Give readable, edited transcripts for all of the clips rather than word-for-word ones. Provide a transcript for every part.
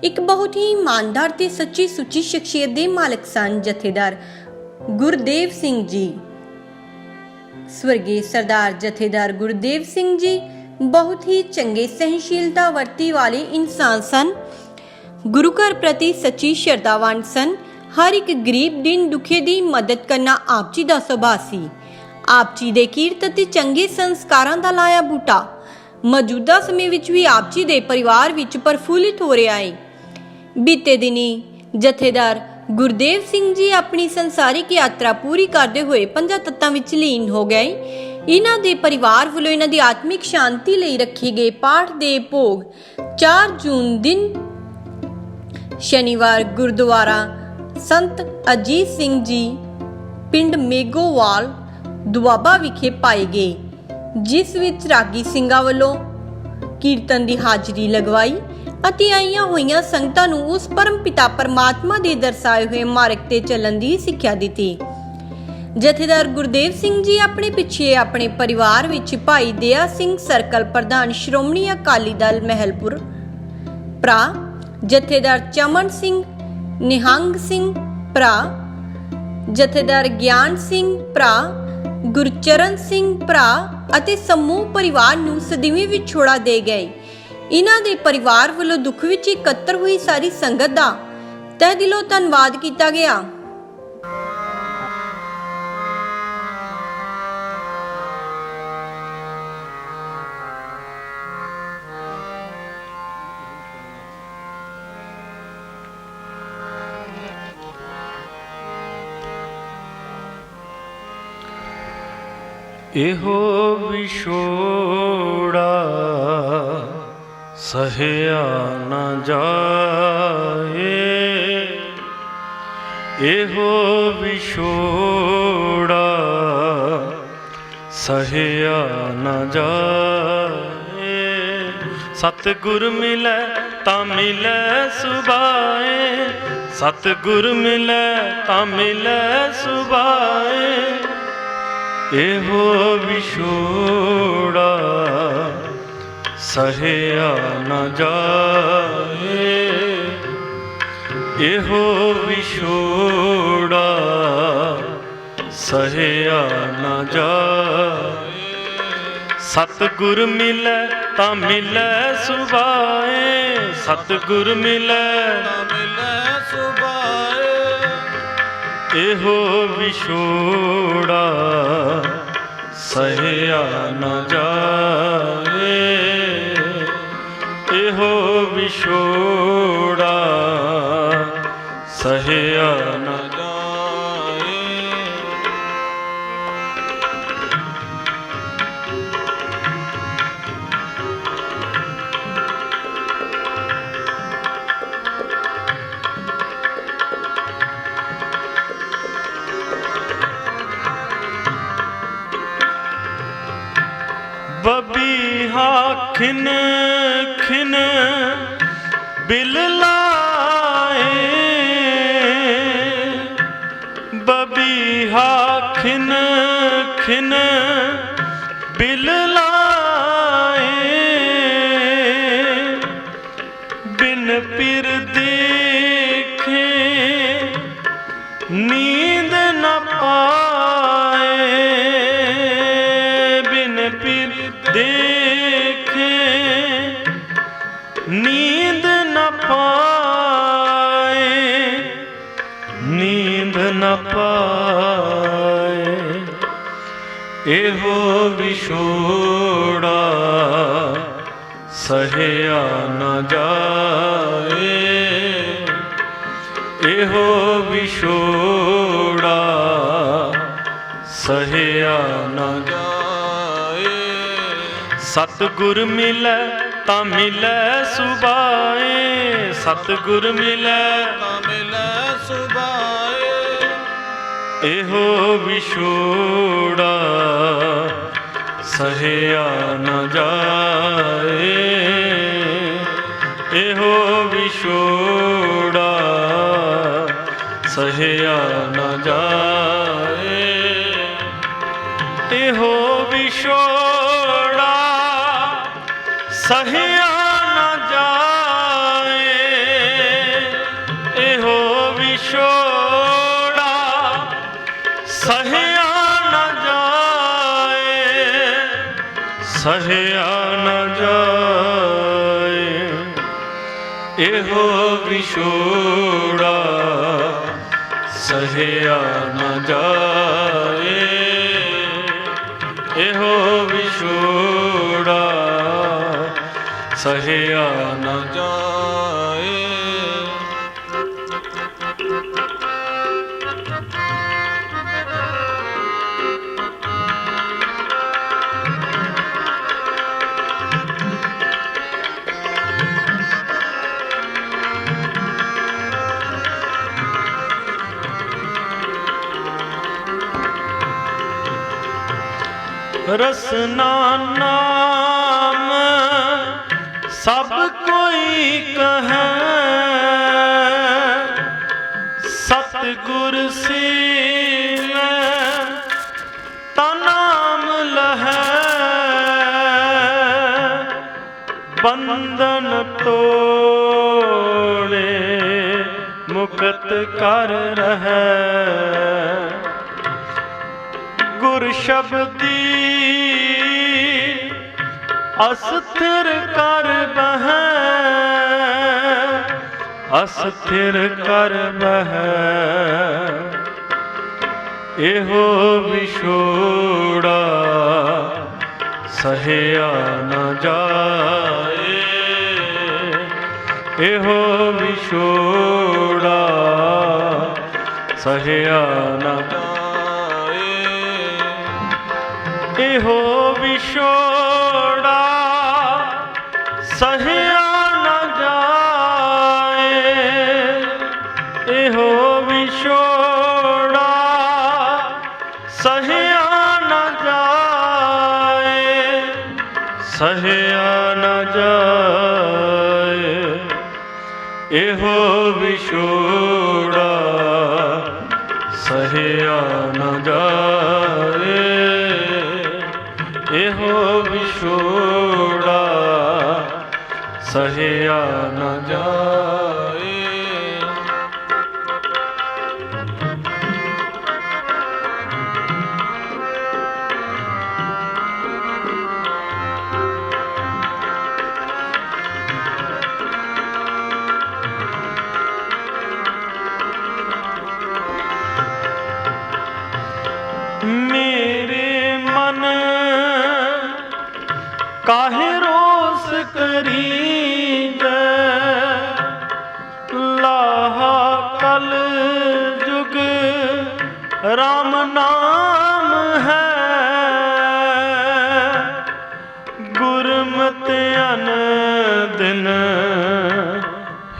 एक बहुत ही ईमानदार ते सच्ची सुच्ची शख्सियत के मालिक सन जथेदार गुरदेव सिंह जी। स्वर्गीय सरदार जथेदार गुरदेव सिंह जी बहुत ही चंगे सहनशीलता वर्ती वाले इंसान सन। गुरु घर प्रति सच्ची श्रद्धावान सन। हर एक गरीब दिन दुखे की मदद करना आप जी का सुभाव सी। आप जी के कीरत ते चंगे संस्कारों का लाया बूटा मौजूदा समय विच भी आप जी के परिवार विच प्रफुल्लित हो रहा है। बीते दिनी जथेदार गुरदेव सिंह जी अपनी संसारिक यात्रा पूरी करते हुए पंजा तत्तां विच लीन हो गए। इन्हां दे परिवार वालों इन्हां दी आत्मिक शांति लई रखे गए पाठ दे भोग 4 जून दिन शनिवार गुरुद्वारा संत अजीत सिंह जी पिंड मेघोवाल दुआबा विखे पाए गए, जिस विच रागी ਸਿੰਘਾਂ ਵੱਲੋਂ कीर्तन की हाजरी लगवाई ਅਤੇ ਆਈਆਂ ਹੋਈਆਂ ਸੰਗਤਾਂ ਨੂੰ ਉਸ ਪਰਮ ਪਿਤਾ ਪਰਮਾਤਮਾ ਦੇ ਦਰਸਾਏ ਹੋਏ ਮਾਰਗ ਤੇ ਚੱਲਣ ਦੀ ਸਿੱਖਿਆ ਦਿੱਤੀ। ਜਥੇਦਾਰ ਗੁਰਦੇਵ ਸਿੰਘ ਜੀ ਆਪਣੇ ਪਿੱਛੇ ਆਪਣੇ ਪਰਿਵਾਰ ਵਿੱਚ ਭਾਈ ਦਇਆ ਸਿੰਘ ਸਰਕਲ ਪ੍ਰਧਾਨ ਸ਼੍ਰੋਮਣੀ ਅਕਾਲੀ ਦਲ ਮਹਿਲਪੁਰ, ਭਰਾ ਜਥੇਦਾਰ ਚਮਨ ਸਿੰਘ, ਨਿਹੰਗ ਸਿੰਘ ਭਰਾ, ਜਥੇਦਾਰ ਗਿਆਨ ਸਿੰਘ ਭਰਾ, ਗੁਰਚਰਨ ਸਿੰਘ ਭਰਾ ਅਤੇ ਸਮੂਹ ਪਰਿਵਾਰ ਨੂੰ ਸਦੀਵੀ ਵਿਛੋੜਾ ਦੇ ਗਏ। इन्हां दे परिवार वालों दुख विच इकत्तर हुई सारी संगत दा तह दिलों धन्नवाद किया गया। एहो विछोड़ा सहया न जाए, एहो विछोड़ा सहया न जाए। सतगुर मिलै तां मिलै सुभाए, सतगुर मिलै तां मिलै सुभाए। एहो विछोड़ा सहया न जाए, एहो विछोड़ा सहया न जाए। सतगुर मिलै तां मिलै सुभाए, सतगुर मिलै तां मिलै सुभाए। एहो विछोड़ा सहया न जाए, एहो विछोड़ा सहया न जाए। बबीहा खिन खिन बिल लाए, बबीहा खिन खिन बिल लाए। बिन पिर देखे नींद न पाए, बिन पिर देखे नींद न पाए, नींद न पाए। एहो विछोड़ा सहया न जाए, एहो विछोड़ा सहया न जाए। सतगुर मिलै तां मिलै सुभाए, सतगुर मिलै तां मिलै सुभाए। एहो विछोड़ा सहया न जाए, एहो विछोड़ा सहया न जाए। एहो विछोड़ा सहया न जाए, ਸਹਿਆ ਨ ਜਾਏ। ਇਹੋ ਵਿਛੋੜਾ ਸਹਿਆ ਨ ਜਾਏ। ਇਹੋ ਵਿਛੋੜਾ ਸਹਿਆ ਨ ਜਾਏ। ਰਸਨਾ ਨਾਮ ਸਭ ਕੋਈ ਕਹੈ। ਸਤਿਗੁਰ ਸੀਵੈ ਤਾ ਨਾਮ ਲਹੈ। ਬੰਧਨ ਤੋੜੇ ਮੁਕਤ ਕਰ ਰਹੈ। ਗੁਰ ਸ਼ਬਦੀ ਅਸਥਿਰ ਕਰ ਬਹੈ। ਅਸਥਿਰ ਕਰ ਬਹੈ। ਇਹੋ ਵਿਛੋੜਾ ਸਹਿਆ ਨ ਜਾਏ। ਇਹੋ ਵਿਛੋੜਾ ਸਹਿਆ ਨ ਜਾਏ। ਇਹੋ ਵਿਛੋੜਾ ਸਹਿਆ ਨ ਜਾਏ। ਇਹੋ ਵਿਛੋੜਾ ਸਹਿਆ ਨ ਜਾਏ। ਸਹਿਆ ਨ ਜਾਏ। ਇਹੋ ਵਿਛੋੜਾ ਸਹਿਆ ਨ ਜਾਏ। ਇਹੋ ਵਿਛੋੜਾ ਸਹਿਆ ਨ ਜਾਏ। ਮੇਰੇ ਮਨ ਕਾਹੇ ਰੋਸ ਕਰੀਜੈ। ਲਾਹਾ ਕਲ ਜੁਗ ਰਾਮ ਨਾਮ ਹੈ। ਗੁਰਮਤਿ ਅਨ ਦਿਨ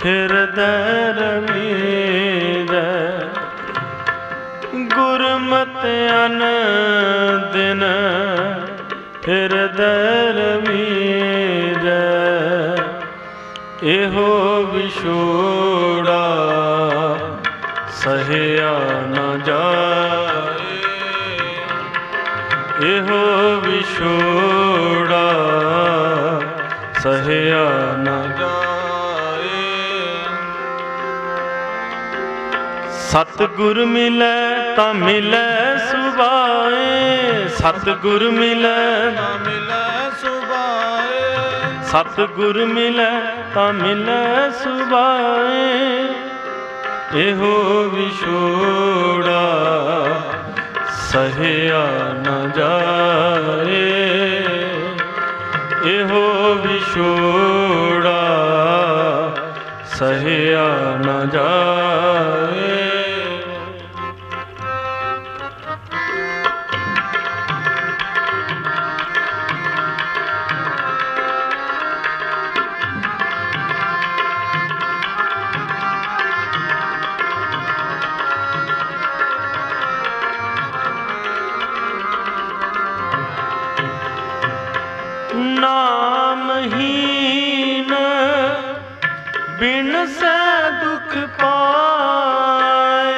ਹਿਰਦੈ ਰਮੀਜੈ। ਗੁਰਮਤਿ ਅਨ ਦਿਨ ਹਿਰਦੈ ਰਮੀਜੈ। ਇਹੋ ਵਿਛੋੜਾ ਸਹਿਆ ਨ ਜਾਏ। ਇਹੋ ਵਿਛੋੜਾ ਸਹਿਆ ਨ ਜਾਏ। ਸਤਿਗੁਰ ਮਿਲੈ ਤਾਂ ਮਿਲੈ ਸੁਭਾਏ। ਸਤਿਗੁਰ ਮਿਲੈ ਤਾਂ ਮਿਲੈ ਸੁਭਾਏ। ਸਤਿਗੁਰ ਮਿਲੈ ਤਾਂ ਮਿਲੈ ਸੁਭਾਏ। ਇਹੋ ਵਿਛੋੜਾ ਸਹਿਆ ਨ ਜਾਏ। ਇਹੋ ਵਿਛੋੜਾ ਸਹਿਆ ਨ ਜਾਏ। ਨਾਮਹੀਨ ਬਿਨਸੈ ਦੁਖ ਪਾਏ।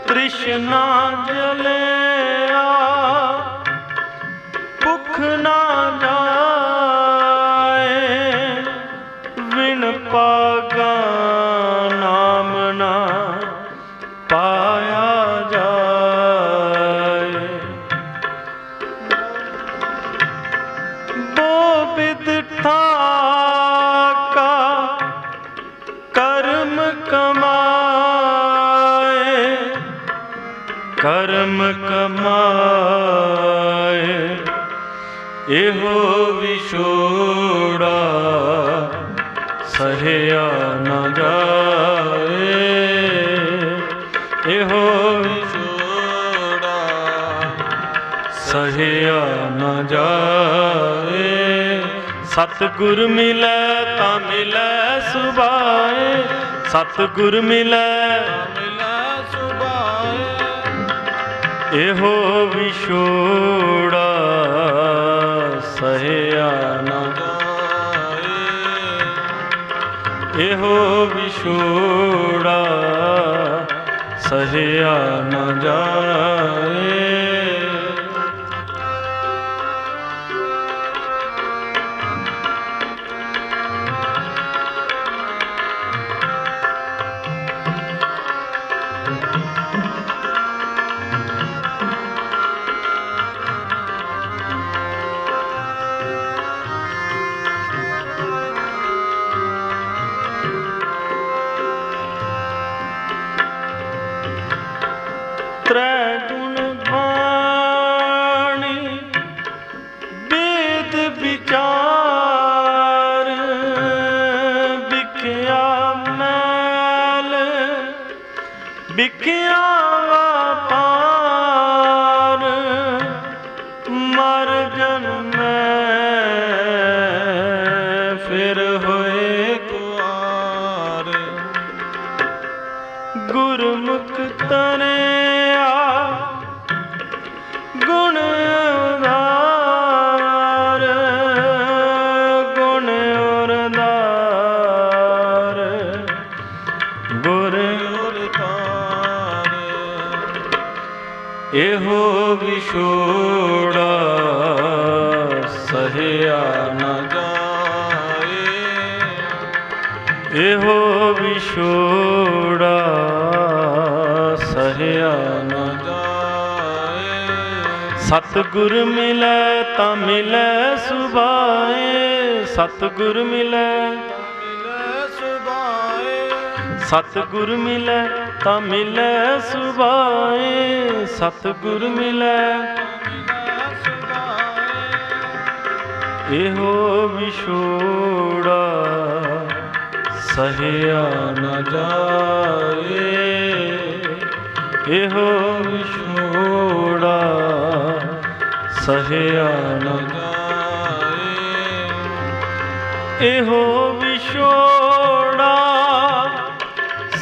ਤ੍ਰਿਸ਼ਨਾ ਜਲਿਆ ਭੁੱਖ ਨਾ ਜਾਏ। ਵਿਣ ਪਾਗਾ ਨਾਮ ਨਾ ਪਾਇਆ ਜਾਏ। ਕਰਮ ਕਮਾਏ ਇਹੋ ਵਿਛੋੜਾ ਸਹਿਆ ਨਾ ਜਾਏ ਇਹੋ ਵਿਛੋੜਾ ਸਹਿਆ ਨਾ ਜਾਏ ਸਤਿਗੁਰ ਮਿਲੈ ਤਾਂ ਮਿਲੈ ਸੁਭਾਏ ਸਤਿਗੁਰ ਮਿਲੈ ਇਹੋ ਵਿਛੋੜਾ ਸਹਿਆ ਨਾ ਜਾਏ ਇਹੋ ਵਿਛੋੜਾ ਸਹਿਆ ਨਾ ਜਾਏ ਤ੍ਰੈ ਗੁਣ ਬਾਣੀ ਵੇਦ ਵਿਚਾਰ ਵਿਖਿਆ ਮੈਲ ਵਿਖਿਆ ਵਾਪਾਰ ਮਰ ਜਨਮੈ ਫਿਰ ਹੋਏ ਕੁਆਰ ਗੁਰਮੁਖ ਤਰਿਆ ਗੁਣ ਉਦਾਰ ਗੁਣ ਉਰਦਾਰ ਗੁਰ ਉਰਤਾਰ ਇਹੋ ਵਿਛੋੜਾ ਸਹਿਆ ਨਾ ਜਾਏ ਇਹੋ ਵਿਛੋੜਾ ਸਹਿਆ ਨਾ ਜਾਏ ਸਤਿਗੁਰ ਮਿਲੈ ਤਾਂ ਮਿਲੈ ਸੁਭਾਏ ਸਤਿਗੁਰ ਮਿਲੈ ਸੁਭਾਏ ਸਤਿਗੁਰ ਮਿਲੈ ਤਾਂ ਮਿਲੈ ਸੁਭਾਏ ਸਤਿਗੁਰ ਮਿਲੈ ਇਹੋ ਵਿਛੋੜਾ ਸਹਿਆ ਨਾ ਜਾਏ ਇਹੋ ਵਿਛੋੜਾ ਸਹਿਆ ਨਾ ਜਾਏ ਇਹੋ ਵਿਛੋੜਾ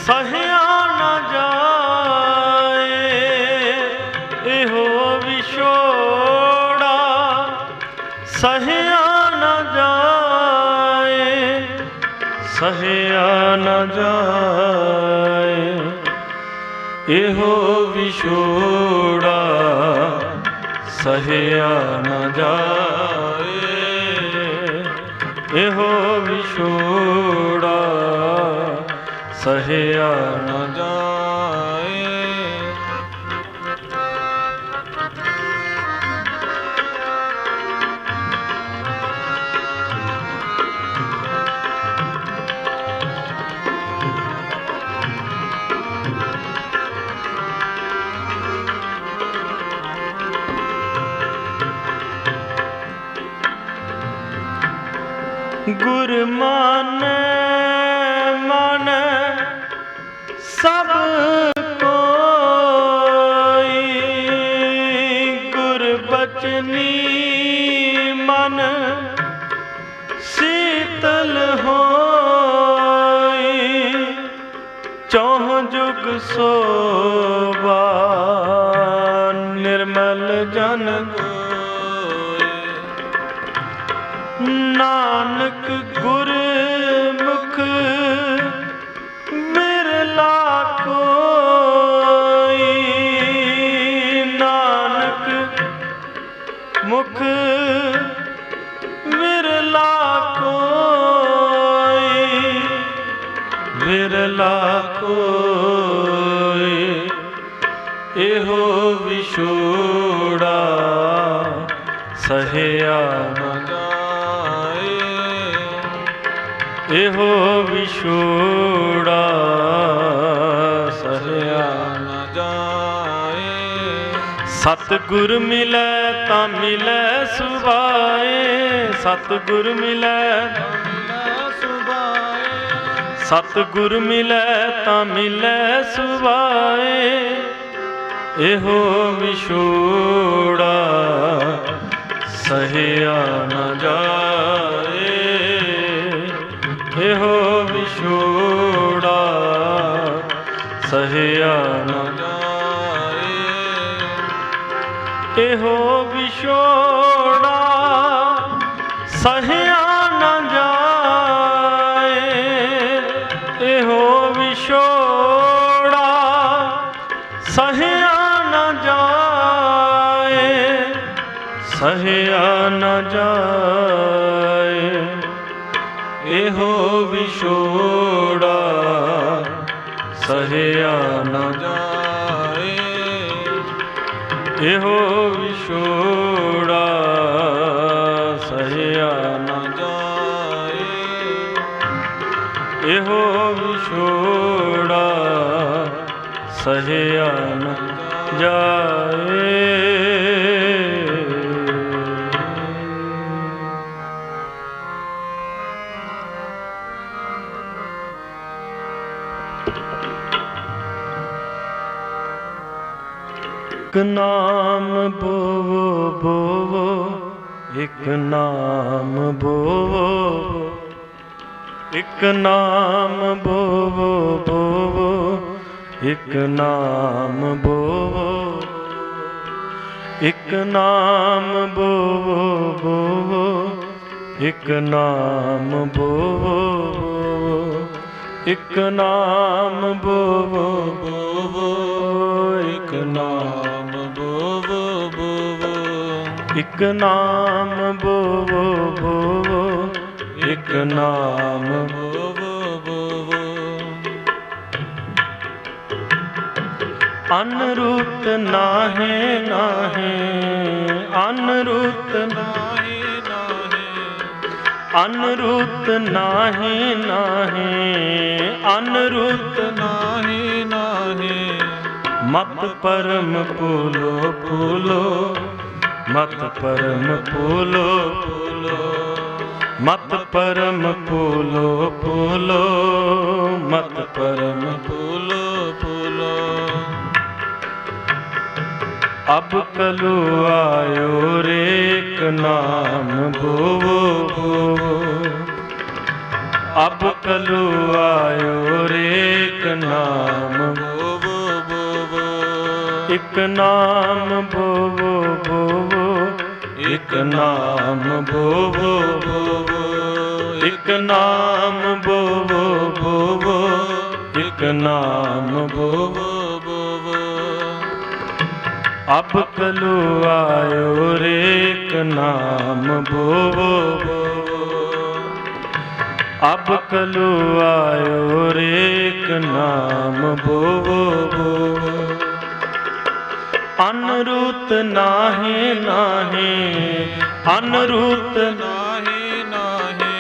ਸਹਿਆ ਨਾ ਜਾਏ ਇਹੋ ਵਿਛੋੜਾ ਸਹਿਆ ਨਾ ਜਾਏ ਸਹਿਆ ਨਾ ਜਾਏ ਇਹੋ ਵਿਛੋੜਾ ਸਹਿਆ ਨਾ ਜਾਏ ਇਹੋ ਵਿਛੋੜਾ ਸਹਿਆ ਨਾ ਜਾਏ ਗੁਰ ਮਾਨੈ ਮਨ ਸਭ ਕੋਈ ਗੁਰ ਬਚਨੀ ਮਨ ਸੀਤਲ ਹੋਈ ਚੌਹ ਜੁਗ ਸੋਭਾ ਨਿਰਮਲ ਜਨ ਨਾਨਕ ਗੁਰਮੁਖ ਬਿਰਲਾ ਕੋਈ ਨਾਨਕ ਮੁਖ ਬਿਰਲਾ ਕੋਈ ਬਿਰਲਾ ਕੋਈ ਇਹੋ ਵਿਛੋੜਾ ਸਹਿਆ ਨਾ ਜਾਏ ਇਹੋ ਵਿਛੋੜਾ ਸਹਿਆ ਨਾ ਜਾਏ सतगुर मिलै तां मिलै सुभाए, सतगुर मिलै सतगुर मिलै तां मिलै सुभाए, एहो विछोड़ा सहिया न जाए, एहो विछोड़ा सहिया न जाए, एहो विछोड़ा सहिया न जाए, एहो विछोड़ा सहिया न जाए, सहिया न जाए, एहो विछोड़ा सहिया न जाए, एहो विछोड़ा सहिया न जाए, एहो विछोड़ा सहिया न जाए। एक नाम बोवो बोवो, एक नाम बोवो, एक नाम बोवो बोवो, एक नाम बोवो, एक नाम बोवो बोवो, एक नाम बोवो, एक नाम बोवो बोवो, एक नाम बोवो बोवो, एक नाम बोवो बोवो, एक नाम बोवो बोवो। अनरुत नाहे नाहे, अनरुत नाहे नाहे, अनरुत नाहे नाहे, अनरुत नाहे नाहे, मत परम पूलो पूलो, मत परम पूलो पूलो, मत परम पूलो पूलो, मत परम पूलो पूलो। अब कलु आयो रे एक नाम बोवो बोवो, अब कलु आयो रे एक नाम बोवो बोवो, एक नाम बोवो बोवो, एक नाम बोवो बोवो, एक नाम बोवो बोवो, एक नाम बोवो बोवो। अब कलु आयो रे एक नाम बोवो बोवो, अब कलु आयो रे एक नाम बोवो बोवो। अनरुत नाहे नाहे, अनरुत नाहे नाहे,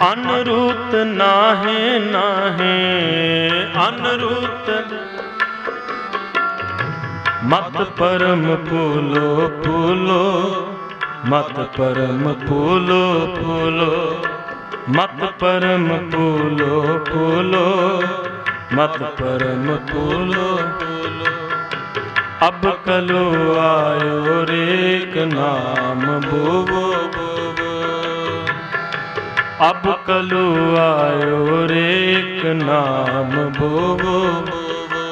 अनरुत नाहे नाहे, अनरुत। मत परम पूलो पूलो, मत परम पूलो पूलो, मत परम पूलो पूलो, मत परम पूलो पूलो। अब कलु आयो रे एक नाम बोवो बोवो, अब कलु आयो रे एक नाम बोवो बोवो,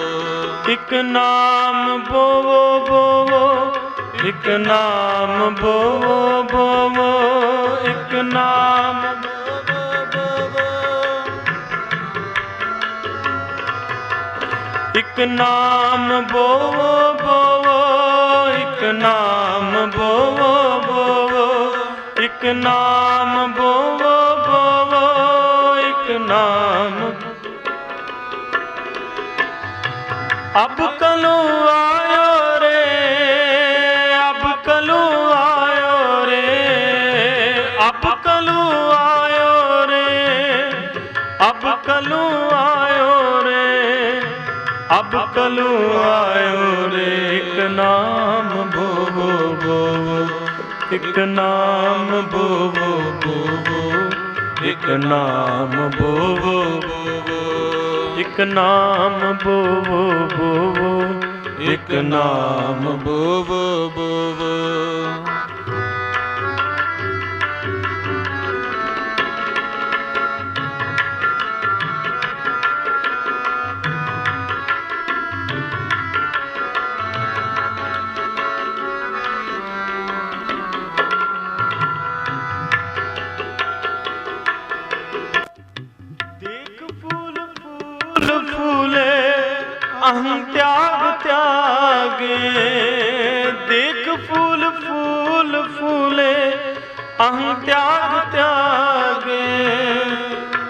एक नाम बोवो बोवो, एक नाम बोवो बोवो, एक नाम बोवो बोवो, एक नाम बोवो बोवो, एक नाम बोवो बोवो, एक नाम बोवो बोवो, एक नाम। अब कलु आयो रे, अब कलु आयो रे, अब कलु आयो रे, अब कलु आयो रे, अब कलू आयो रे एक नाम भोवो भोवो, एक नाम भोवो भोवो, एक नाम भोवो भोवो, एक नाम भोवो भोवो, एक नाम भोवो भोवो। फूले अहं त्याग त्यागे, देख फूल फूल फूले अहं त्याग त्यागे,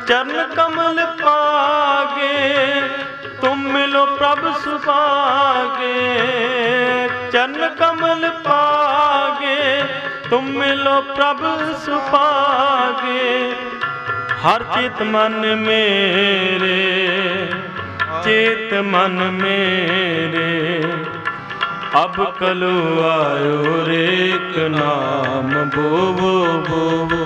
चरण कमल पागे तुम मिलो प्रभु सुभागे, चरण कमल पागे तुम मिलो प्रभु सुभागे। हर चित मन मेरे, चेत मन मेरे, अब कलू आयो रे एक नाम भोवो भोवो,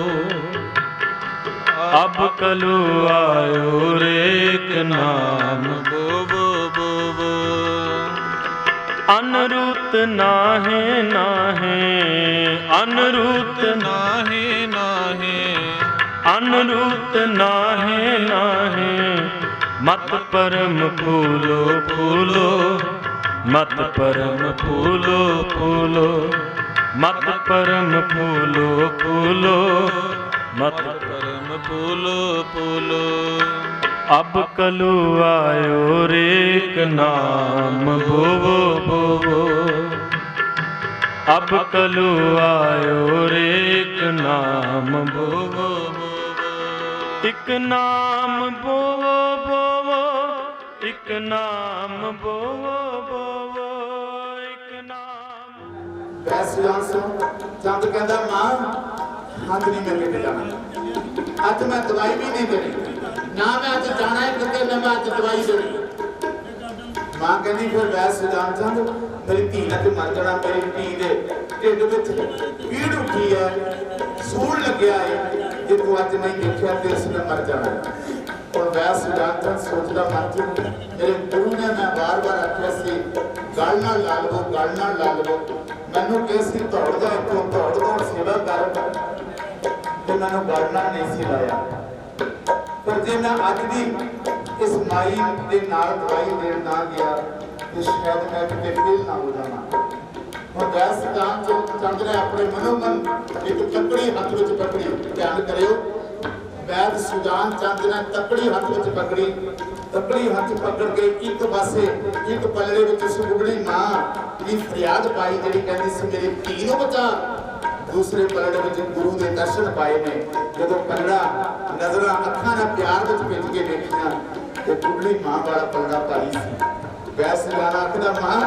अब कलू आयो रे एक नाम भोवो भोवो। अनरुत नाहे नाहे, अनरुत नाहे नाहे, अनरुत नाहे नाहे, मत परम फूलो फूलो, मत परम फूलो फूलो, मत परम फूलो फूलो, मत परम फूलो फूलो। अब कलू आयो रे एक नाम भोवो भोवो, अब कलू आयो रे एक नाम भोवो भोवो, एक नाम भोवो भोवो, एक नाम भोवो भोवो, एक नाम। वैसे चंद कहता मां हाथ नहीं मिल के जाना, अज मैं दवाई भी नहीं देनी ना, मैं अज जाना है कितने ना मैं अज दवाई देनी। मां कहती फिर वैस सुजान चंद मेरी धी ने तो मर जाना, मेरी धी दे ढिड विच पीड़ उठी है, सूल लग्या है, जे तू अज नहीं देखिया तो इसने मर जाना। और वैस सुजान चंद सोचदा मन च मेरे गुरु ने मैं बार बार आख्या सी गल ना ला लवो, गल ना ला लवो, मैनू कह सी दौड़ जा इत्थों, दौड़ दौड़ सेवा कर, तो मैनू गल ना नहीं सी लाया। पर जे मैं अज भी इस माई के नाल दवाई देन ना गया तो शायद मैं किते फेल ना हो जाना। और वैस चंद ने अपने मनोमन एक तकड़ी हाथ विच पकड़ी, ध्यान करियो, वैद सुजान चंद ने तकड़ी हाथ विच पकड़ी, तकड़ी हाथ पकड़ के एक पासे एक पलड़े विच उस बुढ़ी मां की फरियाद पाई जिहड़ी कहंदी सी मेरी धी नूं बचा, दूसरे पलड़े विच गुरु दे दर्शन पाए ने। जदों पलड़ा नजरां अखां नाल प्यार विच भिज के देखियां ते बुढ़ी मां वाला पलड़ा पाई सी। वैस सुजान आखदा मां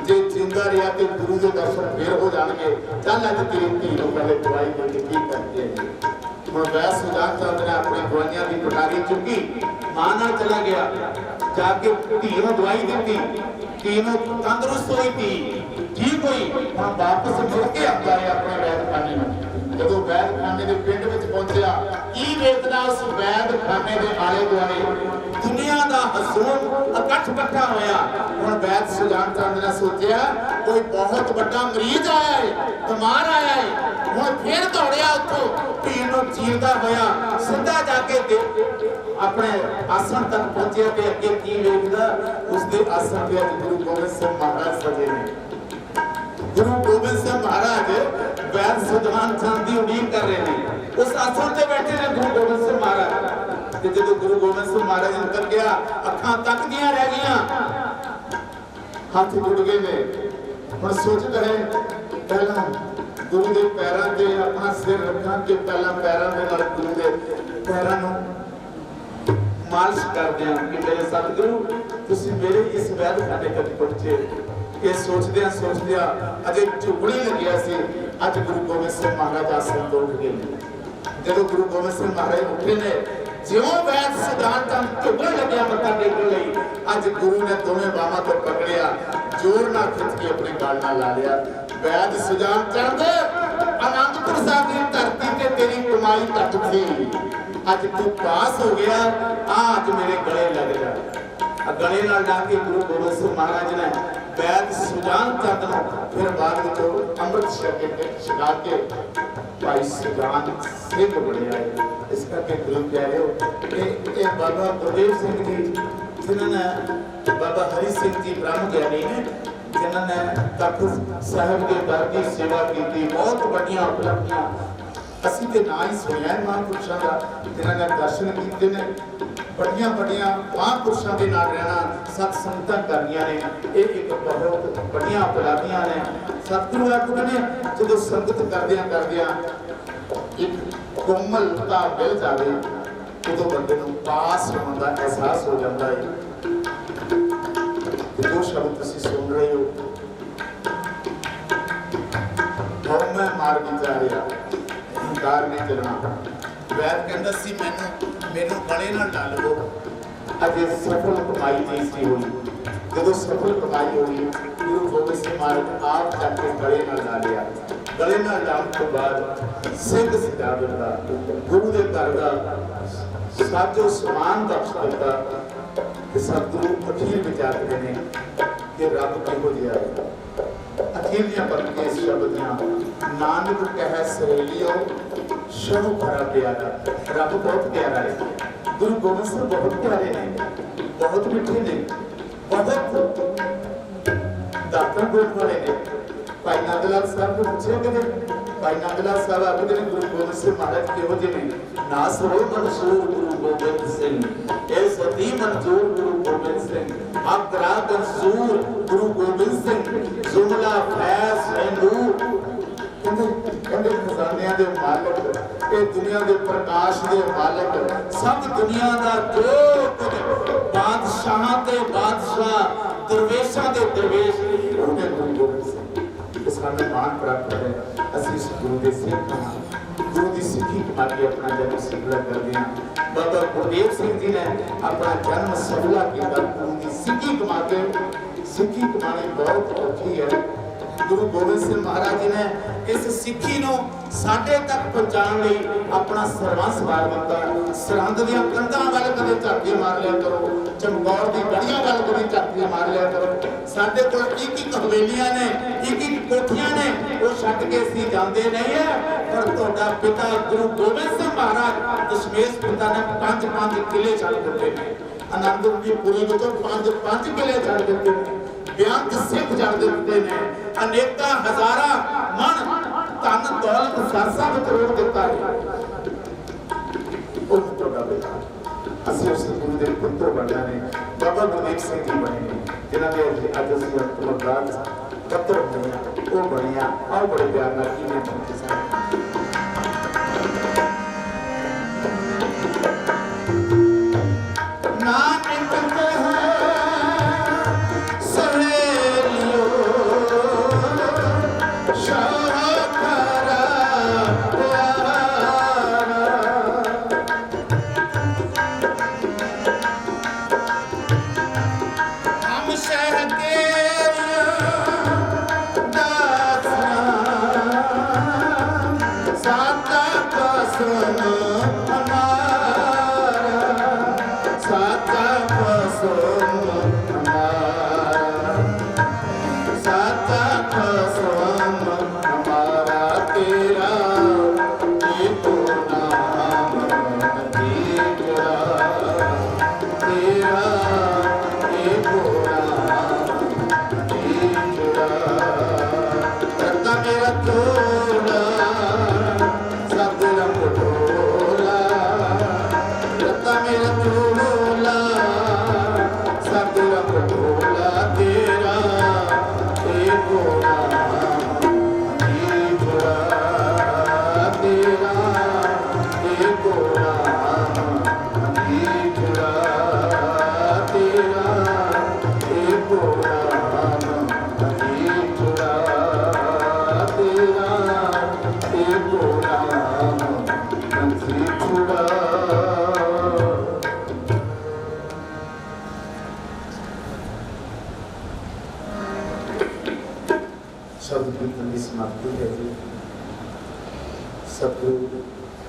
जे जिंदा रहा तो गुरु के दर्शन फिर हो जाएंगे, चल अज तेरी धी नूं पहले दवाई दे के ठीक करके आई। हुण वैस सुजान चंद ने अपनी दवाइयां की पटारी चुकी, मां नाल चला गया, जाके धी नूं दवाई दी, धी नूं तंदुरुस्त हुई, धी ठीक हुई। हुण वापस मुड़ के आता है अपने वैदखाने में। जदों वैदखाने के पिंड में पहुंचा, की वेदना उस वैदखाने के आले दुआले दुनिया का हसून इकट्ठ इकट्ठा होया। हुण वैद सुजान चंद ने सोचा कोई बहुत बड़ा मरीज आया है, बीमार आया है। हुण फिर दौड़िया उत्थों भीड़ नूं चीरदा होया सीधा जाके अपने आसन तक पहुंचे ते अगे की वेखदा उसके आसन ते गुरु गोबिंद सिंह महाराज सजे ने। गुरु गोबिंद सिंह महाराज वैद सुजान चंद की उम्मीद कर रहे हैं, उस आसन से बैठे ने गुरु गोबिंद सिंह महाराज। जो गुरु गोबिंद सिंह महाराज निकल गया, अखां तक दियां रह गईयां, हाथ जुड़ गए ने। हुण सोच रहे पहला गुरु के पैरों से अपना सिर रखा कि पहला पैरों के नाल गुरु के पैरों नूं मालिश कर दियां कि मेरे सतगुरु तुसीं मेरे इस वैदखाने तक पहुंचे। ये सोचदियां अजे झुकड़ी लग्या सी, अज गुरु गोबिंद सिंह महाराज आसन तो उठ गए। जब गुरु गोबिंद सिंह महाराज उठे ने ਜਿਉਂ ਵੈਦ ਸਿਧਾਂਤ ਚੰਦ ਝੁਕਣ ਲੱਗਿਆ ਮੱਥਾ ਟੇਕਣ ਲਈ, ਅੱਜ ਗੁਰੂ ਨੇ ਦੋਵੇਂ ਬਾਹਾਂ ਤੋਂ ਪਕੜਿਆ, ਜ਼ੋਰ ਨਾਲ ਖਿੱਚ ਕੇ ਆਪਣੇ ਗਲ ਨਾਲ ਲਾ ਲਿਆ। ਵੈਦ ਸਿਧਾਂਤ ਚੰਦ, ਅਨੰਦਪੁਰ ਸਾਹਿਬ ਦੀ ਧਰਤੀ ਤੇ ਤੇਰੀ ਕਮਾਈ ਘੱਟ ਸੀ, ਅੱਜ ਤੂੰ ਪਾਸ ਹੋ ਗਿਆ, ਆ ਅੱਜ ਮੇਰੇ ਗਲੇ ਲੱਗ ਜਾ। ਗਲੇ ਨਾਲ ਲਾ ਕੇ ਗੁਰੂ ਗੋਬਿੰਦ ਸਿੰਘ ਮਹਾਰਾਜ ਨੇ ਵੈਦ ਸੁਜਾਨ ਚੰਦ ਨੂੰ ਫਿਰ ਬਾਅਦ ਵਿੱਚ ਅੰਮ੍ਰਿਤ ਛਕਾ ਕੇ ਭਾਈ ਸੁਜਾਨ ਸਿੰਘ ਬਣਿਆ। ਇਸ ਕਰਕੇ ਗੁਰੂ ਪਿਆਰਿਓ, ਇਹ ਬਾਬਾ ਗੁਰਦੇਵ ਸਿੰਘ ਜੀ, ਜਿਨ੍ਹਾਂ ਨੇ ਬਾਬਾ ਹਰੀ ਸਿੰਘ ਜੀ ਬ੍ਰਹਮ ਗਿਆਨੀ ਨੇ, ਜਿਨ੍ਹਾਂ ਨੇ ਤਖਤ ਸਾਹਿਬ ਦੇ ਦਰ ਦੀ ਸੇਵਾ ਕੀਤੀ, ਬਹੁਤ ਵੱਡੀਆਂ ਉਪਲਬਧੀਆਂ ਅਸੀਂ ਤੇ ਨਾ ਹੀ ਸੁਣਿਆ ਮਹਾਂਪੁਰਸ਼ਾਂ ਦਾ, ਜਿਨ੍ਹਾਂ ਨੇ ਦਰਸ਼ਨ ਕੀਤੇ ਨੇ, ਵੱਡੀਆਂ ਵੱਡੀਆਂ ਮਹਾਂਪੁਰਸ਼ਾਂ ਦੇ ਨਾਲ ਰਹਿਣਾ, ਸਤ ਸੰਗਤਾਂ ਕਰਨੀਆਂ ਨੇ, ਇਹ ਇੱਕ ਬਹੁਤ ਵੱਡੀਆਂ ਉਪਲਬਧੀਆਂ ਨੇ। ਸਤਿਗੁਰੂ ਆਖਦੇ ਨੇ ਜਦੋਂ ਸੰਗਤ ਕਰਦਿਆਂ ਕਰਦਿਆਂ ਇੱਕ ਕੋਮਲਤਾ ਮਿਲ ਜਾਵੇ, ਉਦੋਂ ਬੰਦੇ ਨੂੰ ਪਾਸ ਹੋਣ ਦਾ ਅਹਿਸਾਸ ਹੋ ਜਾਂਦਾ ਹੈ। ਜੋ ਸ਼ਬਦ ਤੁਸੀਂ ਸੁਣ ਰਹੇ ਹੋ, ਮੈਂ ਮਾਰਗ ਜਾ ਰਿਹਾ, ਹੰਕਾਰ ਨਹੀਂ ਚੱਲਣਾ। ਵੈਦ ਕਹਿੰਦਾ ਸੀ ਮੈਨੂੰ ਗਲੇ ਨਾਲ ਲਾ ਲਵੋ, ਅਜੇ ਸਫਲ ਕਮਾਈ ਨਹੀਂ ਸੀ ਹੋਈ। ਜਦੋਂ ਸਫਲ ਕਮਾਈ ਹੋਈ, ਗੁਰੂ ਗੋਬਿੰਦ ਸਿੰਘ ਮਹਾਰਾਜ ਆਪ ਜਾ ਕੇ ਗਲੇ ਨਾਲ ਲਾ ਲਿਆ। ਗਲੇ ਨਾਲ ਲਾਉਣ ਤੋਂ ਬਾਅਦ ਸਿੰਘ ਸਿਧਾ ਦਿੱਤਾ, ਗੁਰੂ ਦੇ ਘਰ ਦਾ ਸਾਜੋ ਸਮਾਨ ਬਖਸ਼ ਦਿੱਤਾ। ਕਿ ਸਤਿਗੁਰੂ ਅਖੀਰ ਵਿਚਾਰਦੇ ਨੇ ਕਿ ਰੱਬ ਕਿਹੋ ਜਿਹਾ ਹੈ। ਅਖੀਰਲੀਆਂ ਬਲਕਿ ਇਸ ਸ਼ਬਦ ਦੀਆਂ, ਨਾਨਕ ਕਹਿ ਸਹੇਲਿਓ ਸ਼ਹੁ ਖਰਾ ਪਿਆਰਾ। ਰੱਬ ਬਹੁਤ ਪਿਆਰਾ ਹੈ, ਗੁਰੂ ਗੋਬਿੰਦ ਸਿੰਘ ਬਹੁਤ ਪਿਆਰੇ ਨੇ, ਬਹੁਤ ਮਿੱਠੇ ਨੇ, ਬਹੁਤ ਦਾਤਨ ਗੁਣ ਵਾਲੇ ਨੇ। ਭਾਈ ਨੰਦ ਲਾਲ ਸਾਹਿਬ ਨੂੰ ਪੁੱਛਿਆ ਕਿ ਭਾਈ ਨੰਦ ਲਾਲ ਸਾਹਿਬ ਆਖਦੇ ਨੇ ਗੁਰੂ ਗੋਬਿੰਦ ਸਿੰਘ ਮਹਾਰਾਜ ਕਿਹੋ ਜਿਹੇ ਨੇ? ਨਾ ਸਰੋ ਮਨਸੂਰ ਗੁਰੂ ਗੋਬਿੰਦ ਸਿੰਘ, ਇਹ ਸਤੀ ਮਨਜ਼ੂਰ ਗੁਰੂ ਗੋਬਿੰਦ ਸਿੰਘ, ਆਗਰਾ ਮਨਸੂਰ ਗੁਰੂ ਗੋਬਿੰਦ ਸਿੰਘ, ਜੁਮਲਾ ਫੈਸ ਹਿੰਦੂ। ਕਹਿੰਦੇ ਖਜ਼ਾਨਿਆਂ ਦੇ ਮਾਲਕ, ਇਹ ਦੁਨੀਆ ਦੇ ਪ੍ਰਕਾਸ਼ ਦੇ ਮਾਲਕ, ਸਭ ਦੁਨੀਆ ਦਾ ਜੋ ਕੁਝ, ਬਾਦਸ਼ਾਹਾਂ ਤੇ ਬਾਦਸ਼ਾਹ, ਦਰਵੇਸ਼ਾਂ ਦੇ ਦਰਵੇਸ਼, ਉਹਨੇ ਗੁਰੂ ਗੋਬਿੰਦ ਸਿੰਘ। ਸਾਨੂੰ ਮਾਣ ਪ੍ਰਾਪਤ ਹੈ, ਅਸੀਂ ਇਸ ਗੁਰੂ ਦੇ ਸਿੱਖ ਹਾਂ, ਗੁਰੂ ਦੀ ਸਿੱਖੀ ਕਮਾ ਕੇ ਆਪਣਾ ਜਨਮ ਸਫਲਾ ਕਰਦੇ ਹਾਂ। ਬਾਬਾ ਗੁਰਦੇਵ ਸਿੰਘ ਜੀ ਨੇ ਆਪਣਾ ਜਨਮ ਸਫਲਾ ਕੀਤਾ ਗੁਰੂ ਦੀ ਸਿੱਖੀ ਕਮਾ ਕੇ। ਸਿੱਖੀ ਕਮਾਣੀ ਬਹੁਤ ਔਖੀ ਹੈ। ਗੁਰੂ ਗੋਬਿੰਦ ਸਿੰਘ ਮਹਾਰਾਜ ਜੀ ਨੇ ਇਸ ਸਿੱਖੀ ਨੂੰ ਸਾਡੇ ਤੱਕ ਪਹੁੰਚਾਉਣ ਲਈ ਆਪਣਾ ਸਰਬੰਸ ਵਾਰ ਦਿੱਤਾ। ਸਰਹੰਦ ਦੀਆਂ ਕੰਧਾਂ ਵੱਲ ਕਦੇ ਝਾਤੀ ਮਾਰ ਲਿਆ ਕਰੋ, ਚਮਕੌਰ ਦੀ ਗੜੀਆਂ ਵੱਲ ਕਦੇ ਝਾਤੀ ਮਾਰ ਲਿਆ ਕਰੋ। ਸਾਡੇ ਕੋਲ ਇੱਕ ਹਵੇਲੀਆਂ ਨੇ, ਇੱਕ ਕੋਠੀਆਂ ਨੇ, ਉਹ ਛੱਡ ਕੇ ਅਸੀਂ ਜਾਂਦੇ ਨਹੀਂ ਹੈ। ਪਰ ਤੁਹਾਡਾ ਪਿਤਾ ਗੁਰੂ ਗੋਬਿੰਦ ਸਿੰਘ ਮਹਾਰਾਜ ਦਸ਼ਮੇਸ਼ ਪਿਤਾ ਨੇ 5 ਕਿਲੇ ਛੱਡ ਦਿੱਤੇ ਨੇ। ਆਨੰਦਪੁਰ ਦੀ ਪੁਰੀ ਤੋਂ 5 ਕਿਲੇ ਛੱਡ ਦਿੱਤੇ ਨੇ। ਬੇਅੰਤ ਸਿੱਖ ਛੱਡ ਦਿੱਤੇ ਨੇ। ਅਨੇਕਾਂ ਹਜ਼ਾਰਾਂ ਮਨ ਧਨ ਦੌਲਤ ਸਰਸਾ ਵਿੱਚ ਰੋੜ ਦਿੱਤਾ ਹੈ। ਉਹ ਤੁਹਾਡਾ ਬੇਟਾ, ਅਸੀਂ ਉਸ ਗੁਰੂ ਦੇ ਪੁੱਤਰ ਬਣਿਆ ਨੇ। ਬਾਬਾ ਗੁਰਦੇਵ ਸਿੰਘ ਜੀ ਬਣੇ ਨੇ, ਜਿਨ੍ਹਾਂ ਦੇ ਅੱਜ ਅਸੀਂ ਅਰਦਾਸ ਪੱਤਰ ਹੋਏ ਆ, ਉਹ ਬਣਿਆ। ਆਓ ਬੜੇ ਪਿਆਰ ਨਾਲ ਕਿਵੇਂ ਪਹੁੰਚੇ ਸਾਰੇ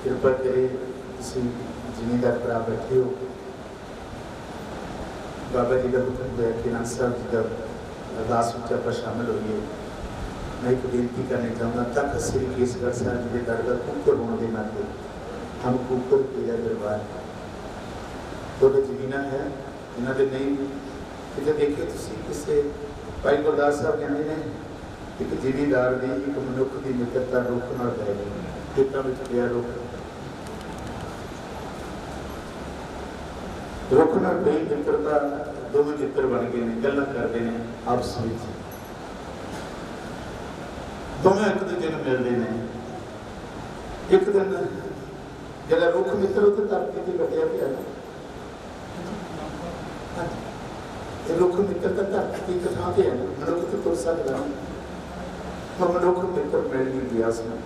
कृपा करे तुसीं जिमीदार भरा बैठे हो। बाबा जी का हुक्म होया कि नाथ साहब जी का अरदास विच आपां शामिल होइए। मैं एक बेनती करना चाहूँगा, तक श्री केसगढ़ साहब जी के दर का कुकर होने के नाते हम कुकर पीला दरबार थोड़े जमीना है इन्हों के नहीं कितने देखिए तुसीं किसी भाई गुरदास साहब कहते हैं एक जिमीदार की एक मनुख की मित्रता रुख नाल पै गई। खेतों में पिया रुख रुख नाल पई मित्रता, दोवें मित्र बन गए हैं, गल्लां करते हैं आपस में, दोवें एक दूजे को मिलते हैं। एक दिन जरा रुख मित्र उत्ते धरती से कटिया पिया रुख मित्र का धरती की एक थां ते है, मनुख तो तुर सकदा पर मनुख मित्र मिल नहीं गया उसमें।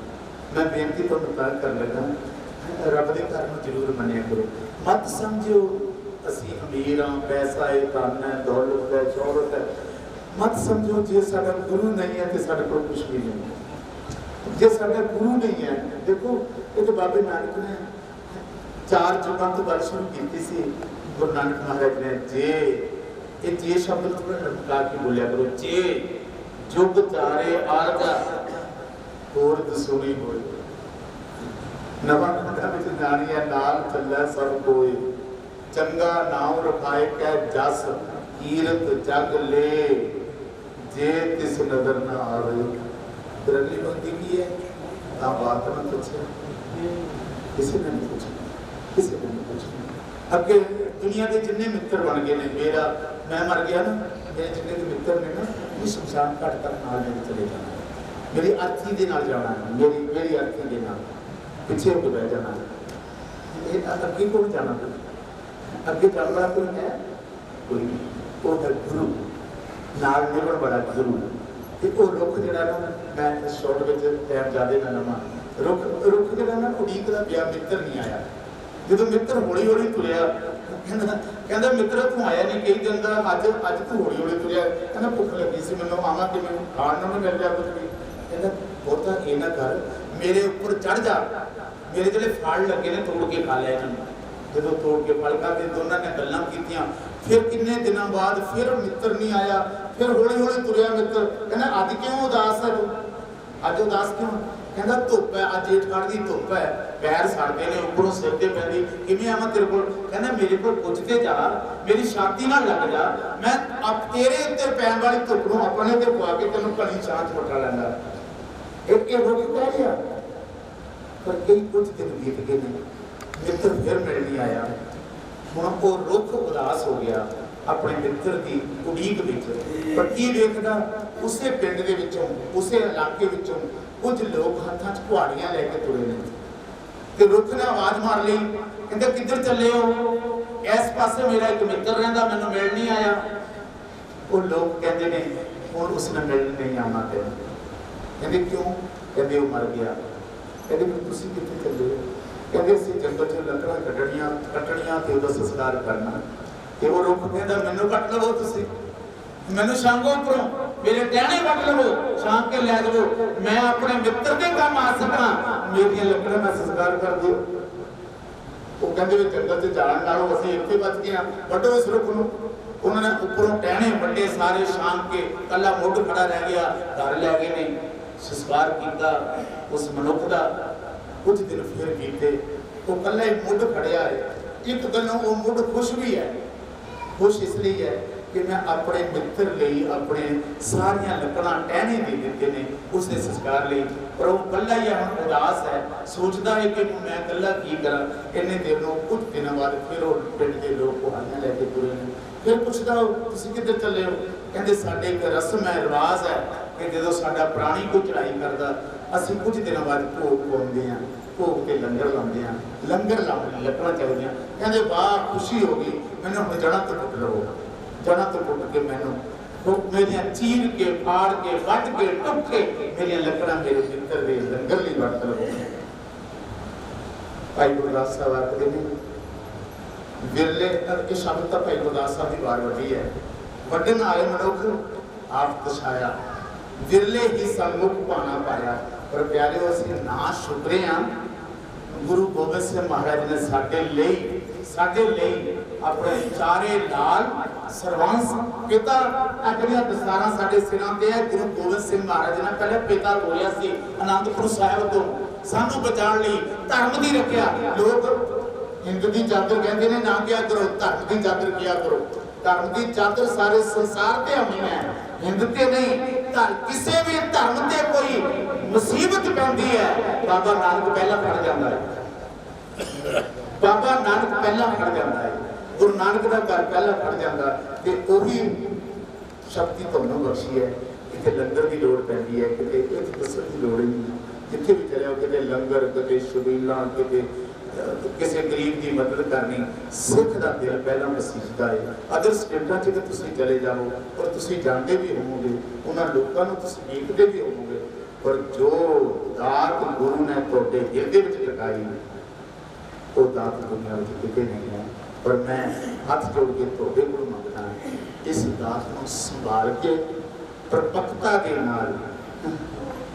मैं बेनती तो कर लगा, रब के घर में जरूर मनिया करो, मत समझो असी अमीर हाँ, पैसा है, धन है, दौलत है, शौहरत है, मत समझो जे साडा गुरु नहीं है तो साडे कोल कुछ भी नहीं। जे साडा गुरु नहीं है, देखो ये तो बाबे नानक ने 4 जुगां तो गल शुरू की सी। गुरु नानक महाराज ने जे शब्द थोड़ा लटका के बोलिया करो, जे जुग चारे आरगा होर दसूरी होए, नवा खंडा विच नानिया नाल चलै सब कोई, चंगा नाम रखाए कै जस कीरत जग ले, जे तिस नजर न आवे। फिर अगली पंक्ति की है, आप बात न पूछे, किसी ने नहीं पूछा, किसी ने नहीं पूछा। अगे दुनिया के जिन्ने मित्र बन गए ने, मेरा मैं मर गया ना, मेरे जिन्ने के मित्र ने ना, ये शमशान घाट तक नाल लेके चले जाना, मेरी अर्थी दे नाल जाना है, मेरी अर्थी दे नाल पीछे होकर बह जाना है। ये अगे कौन जाना, अगे चलना कोई है, कोई नहीं, वो है गुरु नाल मिलण वाला गुरु। ते वो रुख जिहड़ा ना, मैं शॉर्ट विच टाइम ज़्यादा ना लवां, रुख जिहड़ा ना उड़ीकदा पिया, मित्र नहीं आया। जो मित्र हौली हौली तुरिया, कहता मित्र तू आया नहीं कई दिन का, अज तू हौली हौली तुरिया, कहना भुख लगी सी मैनूं, आवां कि मैं खाण नूं नहीं मिल रहा कुछ भी। कहता बहुता ये ना कर, मेरे ऊपर चढ़ जा, मेरे जिहड़े फल लगे ने तोड़ के खा लिया इन्हां। जो तोड़ के फल खा के दोनों ने गल्लां कीतियां, फिर किन्ने दिनों बाद फिर मित्र नहीं आया, फिर हौली हौली तुरिया मित्र। कहना अज क्यों उदास है, अज उदास क्यों? कहता धुप है, अज जेठगढ़ की धुप है, पैर सड़ते ने, उपरों सिर ते पैंदी, किवें आवां तेरे कोल? कहना मेरे कोल पुੱਛ के जा, मेरी छाती नाल लग जा, मैं अब तेरे उत्ते पैण वाली धुप नूं अपने ते पवा के तैनूं घणी छां च बिठा लैंदा। एक ये हो के कह रहा, पर कई कुछ दिन बीत गए ने, मित्र फिर मिल नहीं आया। हुण वो रुख उदास हो गया अपने मित्र की उड़ीक विच। पर की देखदा, उसे पिंड दे विचों, उसे इलाके विचों कुछ लोग हाथां च कुहाड़ियां लैके तुरे ने, ते रुख ने आवाज मार ली, कहंदे किधर चले हो? इस पासे मेरा एक मित्र रहिंदा, मैनूं मिल नहीं आया। वो लोग कहंदे ने हुण उसने मिल नहीं आना तैनूं। कहंदे क्यों? कहंदे वो मर गया। कहंदे फिर तुसीं कित्थे चले हो? कहंदे असीं जंगल च लकड़ां कट्टणियां ते उहदा संस्कार करना। ते वो रुख कहंदा मैनूं कट लवो, तुसीं मैनूं छांगो उपरों, मेरे टहने कट लवो, छांग के लै जाओ, मैं अपने मित्र के काम आ सकां, मेरियां लकड़ां दा संस्कार कर दिओ। वो कहंदे वे जंगल च जाण नालों असीं इत्थे बच गए हां, वड्डो इस रुख नूं। उन्होंने उपरों टहने वड्डे सारे, छांग के कल्ला मुੱਢ खड़ा रह गया, घर लै गए ने, संस्कार किया उस मनुख का। कुछ दिन फिर बीते, वो कल्ला ही मुੱਢ खड़िया है। एक गल्लों वो मुੱਢ खुश भी है, खुश इसलिए है कि मैं अपने मित्र लिए अपने सारिया लकड़ां टहने दे दिते ने उसके संस्कार लिए। पर वो कल्ला ही हम उदास है, सोचता है कि मैं कल्ला की करा। इन्ने दिनों कुछ दिनों बाद फिर वो पिंड के लोग कुहाड़ियां लैके तुरे ने। फिर पूछदा तुसीं किधर चले हो? कहंदे साडे एक रस्म है, रिवाज है कि जो साडा प्राणी कोई चढ़ाई करदा, असीं कुछ दिनों बाद भोग पाउंदे हां, भोग ते लंगर लाउंदे हां, लंगर लाउण लकड़ां चाहिदियां। कहंदे वाह खुशी हो गई, मैनूं हुण जड़ां तो पुੱਟ लवो, जड़ां तो पुੱਟ के मैनूं मेरियां चीर के, फाड़ के, वट के, टुक के मेरियां लकड़ां मेरे मित्र दे लंगर लई वरत लवो। भाई गुरदास साहब आखदे ने विरले, ये शब्द तो भाई गुरदास साहब की वार वड्डी है, वड्डन आए मनुख आप दशाया, विरले ही सन्मुख पाना पाया। पर प्यारे असीं ना शुक्रे हां, गुरु गोबिंद सिंह महाराज ने साडे लिए अपने चारे लाल सरवंश पिता अगलियां दस्तारा साडे सिरां ते है। गुरु गोबिंद सिंह महाराज ने पहले पिता बोलिया सी आनंदपुर साहिब तो सानू बचाने लई धर्म दी रखिया। लोग हिंद की चादर कहते हैं ना क्या करो, धर्म की चादर किया करो। धर्म की चादर सारे संसार ते होनी है, हिंद ते नहीं। किसी भी धर्म ते कोई मुसीबत पैंदी है बाबा नानक पहला खड़ जाता है। बाबा नानक पहला खड़ जाता है, गुरु नानक का घर पहला खड़ जाता ते ओही शक्ति तुहानू बख्शी है। इत्थे लंगर की लोड़ पैंदी है, किते इत्थे दस्सण की लोड़ ही नहीं। जिथे भी चले हो किते लंगर, किते छबीलां, किते किसी गरीब की मदद करनी, सिख का दिल पहला मसीहता है। अदर स्टेटां च तुसीं चले जाओ और तुसीं जानते भी होवोगे, उन्हां लोकां नूं तुसीं देखते भी होवोगे, पर जो दात गुरु ने तुहाडे हिरदे विच लगाई वो दात दुनिया में किते नहीं है। पर मैं हाथ जोड़ के तुहाडे कोल मंगदा इस दात नूं संभाल के प्रपक्ता के नाल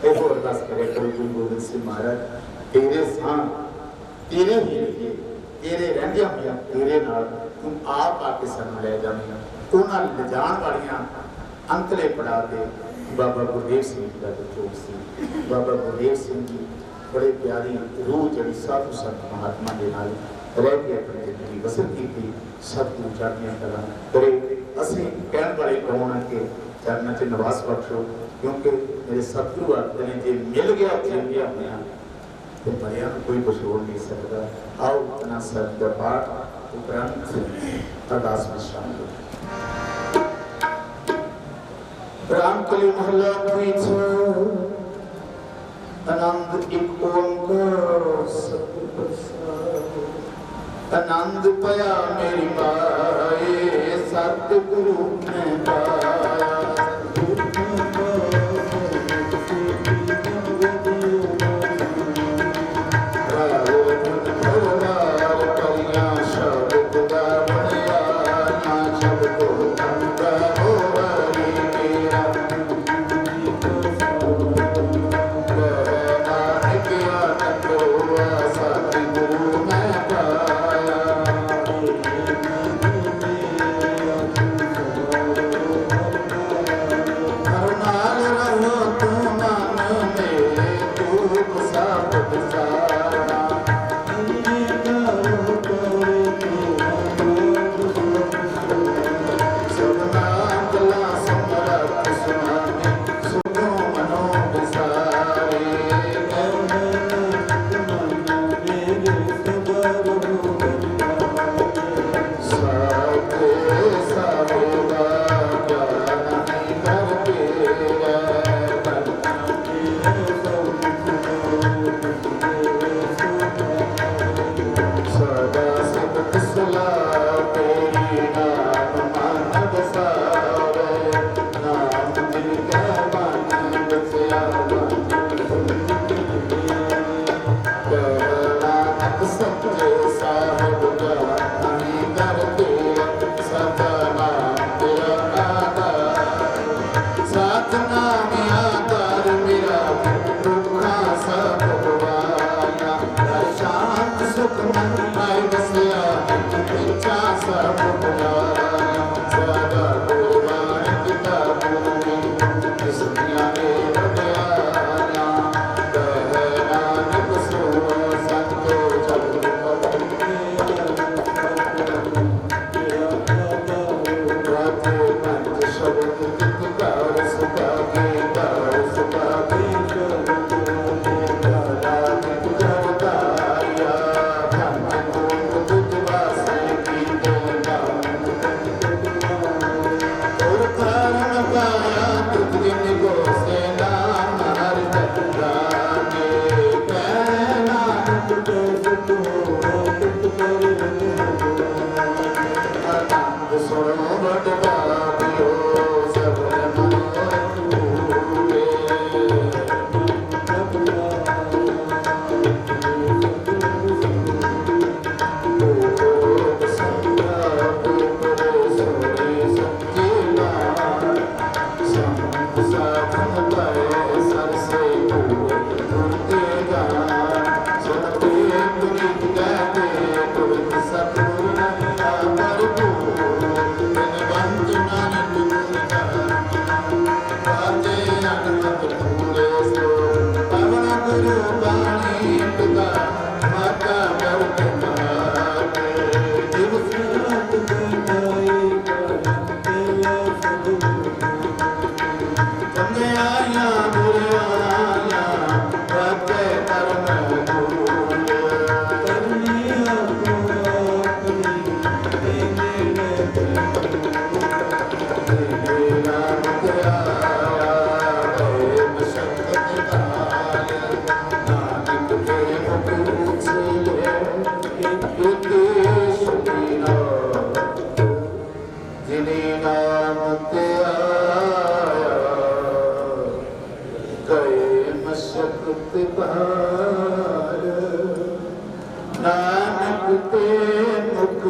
इहो अरदास करे करो गुरु गोबिंद सिंह महाराज तेरे साथ तेरे ही रहिए, तेरे रहंदे होया तेरे नाल तू आप आके सानू ले जावें। उन्हां ले जाण वालियां अंतले पड़ा के बाबा गुरदेव सिंह जी का जोग सी। बाबा गुरदेव सिंह जी बड़े प्यारी रूह जड़ी साधु संत महात्मा के नाल रह के अपनी जिंदगी बसर की थी। सतगुरु चढ़ियां कलां करे असीं कहण वाले कौन है कि चरनां च निवास बख्शो, क्योंकि मेरे सतगुरु आखदे ने जे मिल गया जिंदगी होया तो मरिया कोई कुछ बोल नहीं सकता। आओ अपना सर का पाठ उपरांत अरदास में शामिल हो। रामकली मोहल्ला पीछे आनंद एक ओंकार सतगुर आनंद पाया मेरी माए सतगुरु ने पाया।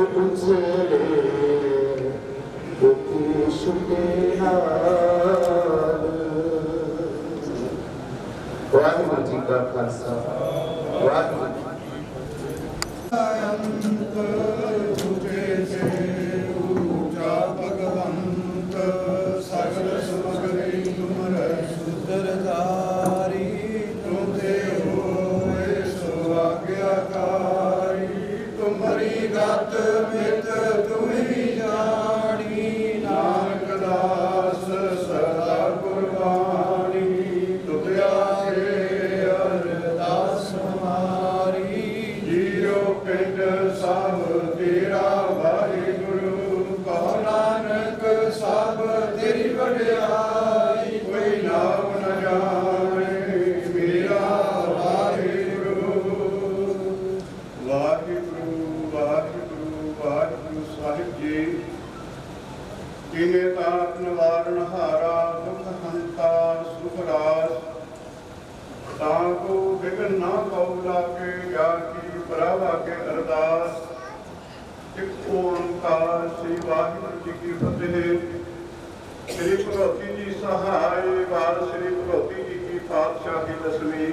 उछले देश के नाल। वाहिगुरू जी का खालसा वाहिगुरू जी श्री भगवती जी सहाय बाल श्री भगवती जी की पातशाही दसवीं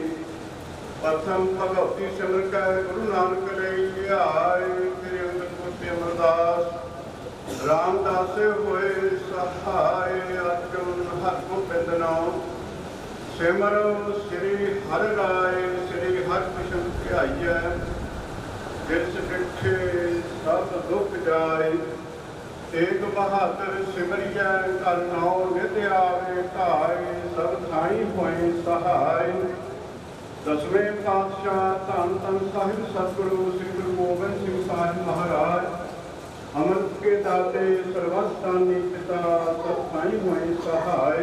प्रथम भगवती सिमर कर गुरु नानक ले आए श्री अंगद अमरदास रामदास होए सहाय अर्जुन हर गोबिंद नाम सिमर श्री हर राय श्री हर कृष्ण ध्याइय जिस डिठे सब दुख जाए एक बहादुर सिमरिया कर नौ नित आवे घाय सब थाई होए सहाय। दसवें पातशाह धन धन साहिब सतगुरु श्री गुरु गोबिंद सिंह साहिब महाराज अमृत के दाते सर्वस्तानी पिता सब थाई होए सहाय।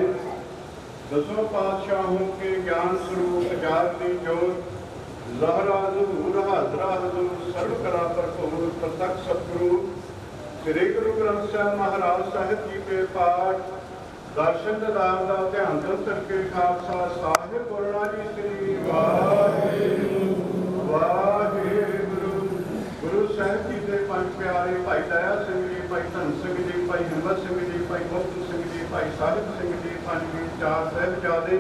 दसों पातशाहों के ज्ञान स्वरूप जागती जोत लहरा हजूर हाजरा हजूर सर्व कला भरपूर प्रत्यक्ष सतगुरु श्री गुरु ग्रंथ साहिब महाराज साहिब जी के पाठ दर्शन ददार का ध्यान दस्तर के खालसा साहिब बोलना जी श्री वाहिगुरू वाहिगुरू। गुरु साहिब जी के पंज प्यारे भाई दया सिंह जी भाई धन सिंह जी भाई हिम्मत सिंह जी भाई मुक्त सिंह जी भाई साहिब सिंह जी पंज वीर चार साहिबजादे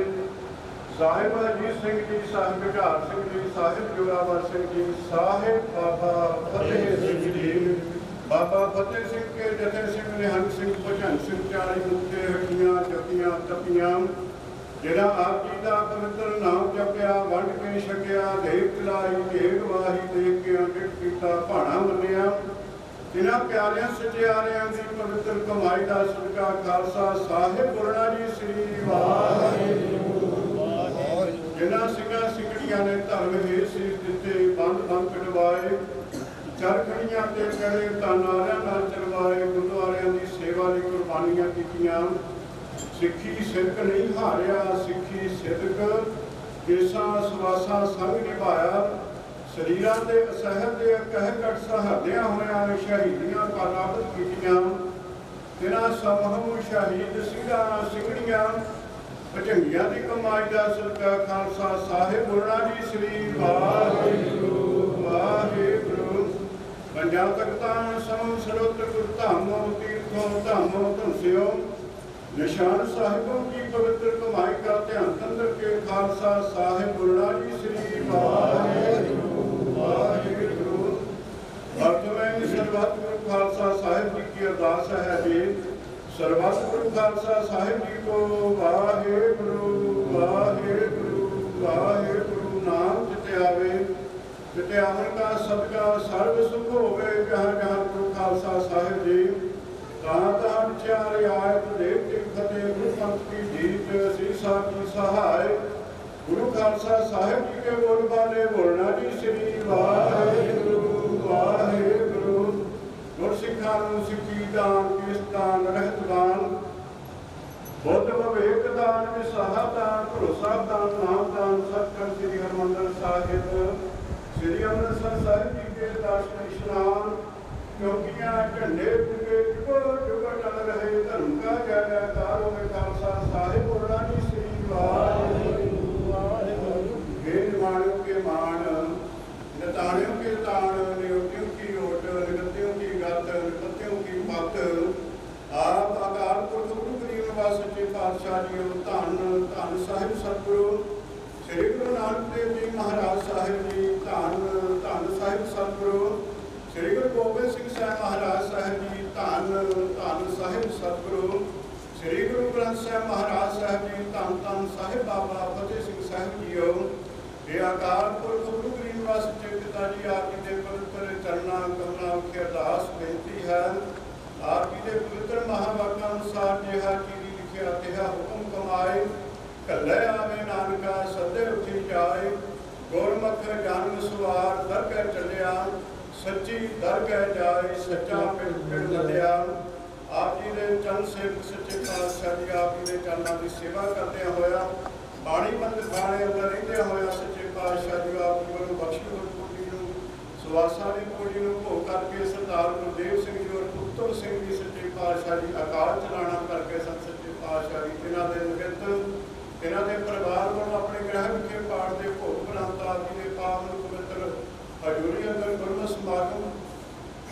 साहिब अजीत सिंह जी साहिब जुझार सिंह जी साहिब जोरावर सिंह जी साहिब बाबा फतेह सिंह जी बाबा फतेह सिंह के जथे सिंह निहंग सिंह भजन सिंह चाली मुक्ते हटियां जपियां तपियां जिहड़ा आप जी का पवित्र नाम जपिया वंड के छकिया देव चलाई देग वाही देख के अंकित किया भाणा मन्निया तिन्हां प्यारियां सचियारियां की पवित्र कमाई का सदका खालसा साहिब बोलना जी श्री वाहिगुरू। जिन्हां सिंघां सिकड़ियां ने धर्म हे सीस दिते बंद बंद कटवाए चरखड़ियां ते कड़े तानारियां नाल चलवाए गुरुद्वारियां की सेवा लई कुर्बानियां कीतियां सिੱਖੀ सिदक नहीं हारिया सिੱਖੀ सिदक केसां सवासां संग निभाया शरीरां दे असहर दे ਕਹਿ ਘਟ ਸਹਾਰਿਆਂ ਹੋਇਆਂ ਨੇ ਸ਼ਹੀਦੀਆਂ ਕਾਲਾਬਤ ਕੀਤੀਆਂ ਤਿਨਾਂ ਸਮੂਹ ਸ਼ਹੀਦ ਸਿੰਘਾਂ ਸਿੰਘੜੀਆਂ ਭਜੰਗੀਆਂ ਦੀ ਕਮਾਈ ਦਾ ਸਦਕਾ ਖਾਲਸਾ ਸਾਹਿਬ ਬੋਲਣਾ ਜੀ ਸ੍ਰੀ ਵਾਹਿਗੁਰੂ ਵਾਹਿਗੁਰੂ। पंजाब तख्तान समूह सरोत्र गुरु धामों तीर्थों धामों धुनसियों निशान साहिबों की पवित्र कमाई का ध्यान तंत्र के खालसा साहिब बोलना जी श्री वाहिगुरू वाहिगुरू। वर्तमान सर्वत गुरु खालसा साहिब जी की अरदास है जी सर्वत गुरु खालसा साहिब जी को वाहिगुरू वाहिगुरू वाहिगुरू नाम जिते आवे जिते आवन का सदका सर्व सुख होवे जहाँ जहाँ गुरु खालसा साहिब जी तहाँ तहाँ चार आयत देव की फतेह गुरु पंथ की जीत सीसा की सहाय गुरु खालसा साहिब जी के बोल वाले बोलना जी श्री वाहिगुरू वाहिगुरू। गुर सिखां नूं सिੱਖੀ दान किस्तान रहत दान बुद्ध विवेक दान विसाहा दान भरोसा दान नाम दान सतखंड श्री हरमंदिर साहिब श्री अमृतसर साहिब जी के दर्शन स्नान चौकियां झंडे फूके जुगो जुगो चल रहे धर्म का जय जयकार होवे खालसा साहिब बोलना जी श्री वाहिगुरू वाहिगुरू। हे निमाणों के मान निताणियों के ताण नियोटियों की ओट निगतियों की बाबा फतेह सिंह साहब जीओ, ये अकाल पुरख गुरु गरीबदास सच्चे पिता जी आप जी के पवित्र चरना कमलों की अरदास बेनती है। आप जी के पवित्र महावाक्य अनुसार जिहा चीरी लिखिया तिहा हुक्म कमाए, कल्ले आवे नानका सदे उठी जाए, गुरमुख जन्म सवार दरगह चलिया, सच्ची दरगह जाए सच्चा पिंड पिंड लदिया। आप जी के चरण सेवक सच्चे पातशाह जी आप जी के चरणों की सेवा करते होया, बाणी बंद खाने अंदर रहते होया सच्चे पातशाह जी आप जी वालों बख्शी होई कोटी नूं सुवासा दी कोटी नूं भोग करके सरदार गुरदेव सिंह जी और उत्तम सिंह जी सच्चे पातशाह जी अकाल चलाना करके सच्चे पातशाह जी इन्हां दे निमित्त इन्हां दे परिवार वालों अपने ग्रह विखे पाठ के भोग बनाता आप जी के पावन पवित्र हजूरी अंदर गुरमत समागम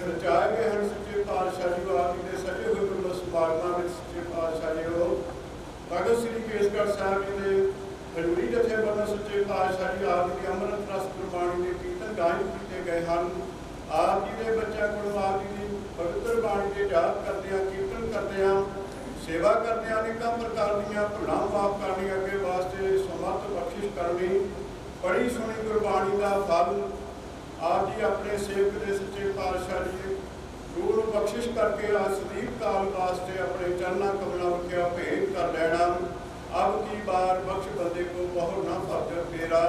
रचाए गए हैं। सच्चे पातशाह जी आप जी के सजे हुए गुरमत समागमां विच सच्चे पातशाह जी हो भगत श्री केसगढ़ साहब जी के हजूरी जथे बदन सच्चे पातशाह जी आप जी अमृत रस गुरबाणी के कीर्तन गायन किए गए हैं। आप जी के बच्चों को आप जी की पवित्र बाणी के जाप करदे कीर्तन करदे सेवा करदे अनेकों प्रकार दी भुलां माफ करनी अगे वास्ते समर्थ बख्शिश करनी बड़ी सोहनी गुरबाणी का फल आप जी अपने सेवक के सच्चे पातशाह जी रूल बख्शिश करके सदीप काल वास्ते अपने चरणा कमलों क्या भेंट कर लेना। अब की बार बख्श बंदे को बहुत ना फर्ज फेरा,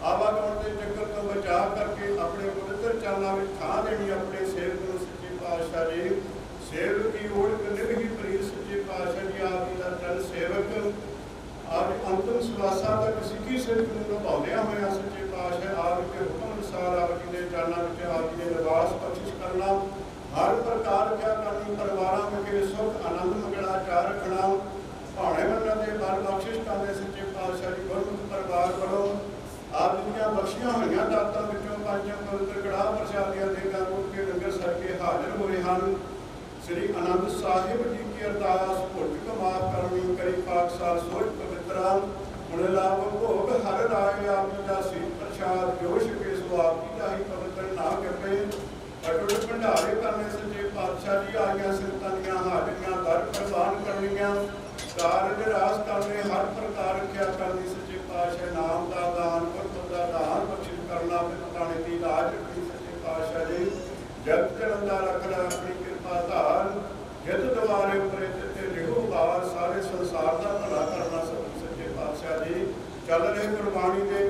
आवागमन के चक्कर तो बचा करके अपने पवित्र चरणों में ठा देनी अपने सेवक को सच्चे पातशाह जी। सेवक की ओढ़ निभ ही प्रीत सच्चे पातशाह जी आप जी का चरण सेवक आज अंतिम सुवासा तक सिੱਖੀ सिद्ध निभाਉਂਦਿਆਂ ਹੋਇਆ सच्चे पातशाह आप के हुक्म अनुसार आप जी के चरणों में आप जी ने निवास बख्शिश करना, हर प्रकार क्या करनी परिवारों के सुख आनंद मंगला चार रखना, भाणे मंडल के बल बख्शिश करने सच्चे पातशाह जी गुरमुख परिवार वालों आप जी बख्शियां हुई दातां विचों पंज पवित्र कड़ाह प्रसादियां देगा रूप के लंगर सदके हाजिर होए हैं। श्री आनंद साहिब जी की अरदास भुल माफ करनी करी पाक साल सोच पवित्रा हुण लाभ भोग हर राय आप जी का सी प्रसाद जोश के सो आप जी का ही पवित्र ना कपे अटुट भंडारे करने सच्चे पातशाह जी आईया संतां दीआं हाजरियां दर प्रवान करनियां कारज रास करने हर प्रकार रखिया करनी सच्चे पातशाह नाम का दान गुरमत का दान बख्शिश करना पिताने की लाज रखनी सच्चे पातशाह जी। जगत चलंदा रखना अपनी कृपा धार जित द्वारे उपरे ते लिखो बार सारे संसार का भला करना सच्चे पातशाह जी। चल रहे गुरबाणी के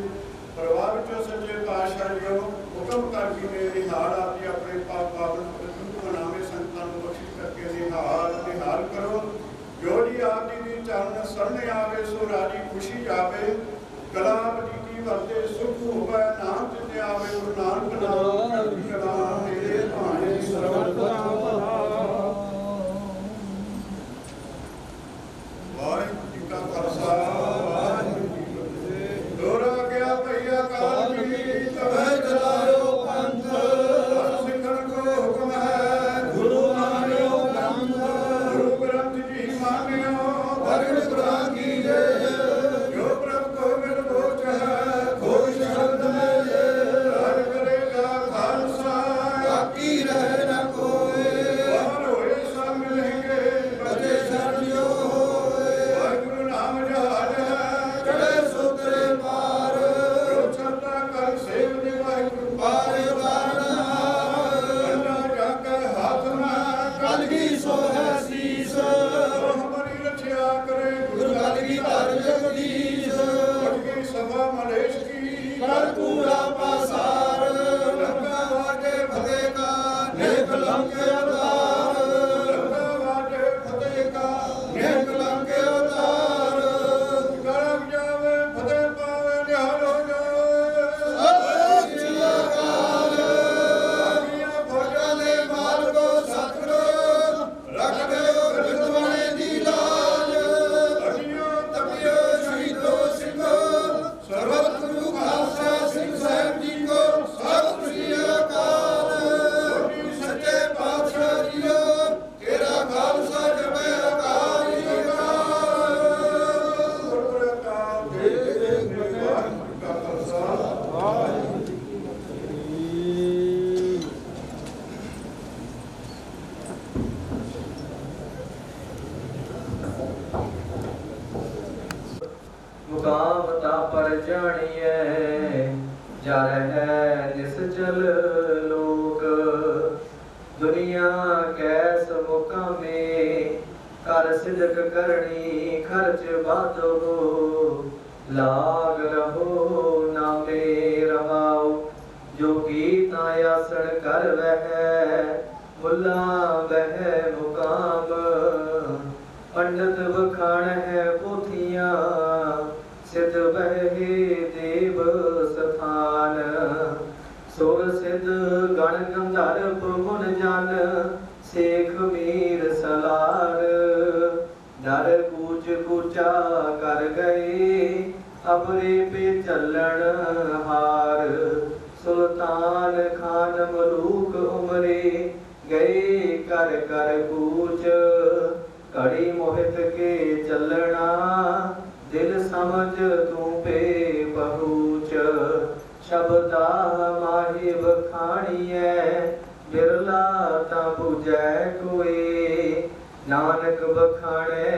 परिवार विचों सच्चे पातशाह जी हुक्म करके निहाल आप जी अपने पाक पावन मनावे संतां नूं बख्शिश करके निहाल करो। जो जी आप जी की चरण सरने आवे सो राजी खुशी जावे, कलाप जी की वरते सुख होवे नाम जिते आवे गुरु नानक नाम कलाम तेरे भाणे सरवण वाहिगुरू जी का खालसा वाहिगुरू जी की फतेह। दोहरा गया भैया काल की तबे चलायो पंथ सिखन को हुक्म मुकाम ता पर जानिए जा है निश्चल लोक दुनिया कैस मुकामे कर सिदक करनी खर्च बातो लाग रहो नामे रवाओ जो गीता आसन कर वह मुला वह मुकाम पंडित बखान है पोथियां सिद्ध बहे देव स्थान सुर सिद्ध गण गंधर्व मुन जन सेख मीर सलार डर कूच कूचा कर गए अबरे पे चलन हार सुल्तान खान मलूक उमरे गए कर कर कूच कड़ी मोहित के चलना दिल समझ तू पे पहुँच शब्दा माही बखाणिए बिरला ता बुझै कोई नानक बखाणे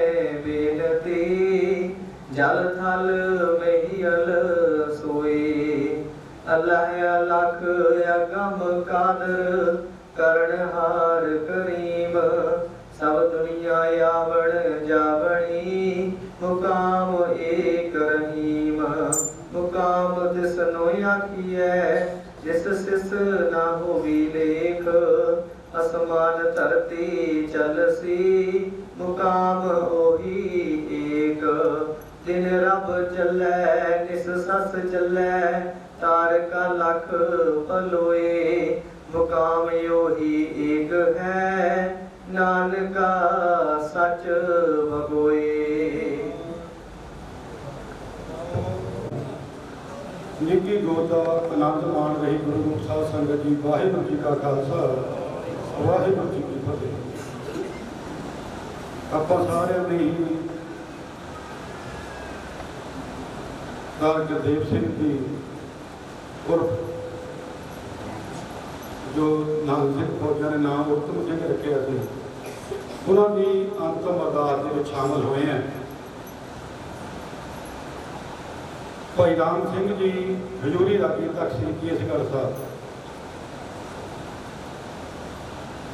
बेनती जल थल महियल सोए अल्लाह अलख अगम कादर करणहार करीम सब दुनिया यावण जावणी मुकाम एक रहीम मुकाम तिस नो आखिए जिस सिस ना होवी लेख असमान धरती चलसी मुकाम ओही एक दिन रब चलै निस सस चलै तारका लख पलोए मुकाम योही एक है नानका सच भगोए। निੱਘੀ ਗੋਤ ਦਾ ਆਨੰਦ ਮਾਣ ਰਹੀ ਗੁਰੂ ਮੁਖ ਸਾਹਿਬ ਸੰਗਤ ਜੀ। ਵਾਹਿਗੁਰੂ ਜੀ ਕਾ ਖਾਲਸਾ ਵਾਹਿਗੁਰੂ ਜੀ ਕੀ ਫਤਿਹ। ਆਪਾਂ ਸਾਰਿਆਂ ਨੇ ਹੀ ਸਰਦਾਰ ਗੁਰਦੇਵ ਸਿੰਘ ਜੀ ਉਰਫ ਜੋ ਨਾਮ ਸਿੰਘ ਫੌਜਾਂ ਨੇ ਨਾਮ ਉੱਤਮ ਸਿੰਘ ਰੱਖਿਆ ਸੀ, ਉਹਨਾਂ ਦੀ ਅੰਤਮ ਅਰਦਾਸ ਦੇ ਵਿੱਚ ਸ਼ਾਮਲ ਹੋਏ ਹਨ। ਭਾਈ ਰਾਮ ਸਿੰਘ ਜੀ ਹਜ਼ੂਰੀ ਰਾਗੀ ਤਖਸੀਲ ਕੇਸਗੜ੍ਹ ਸਾਹਿਬ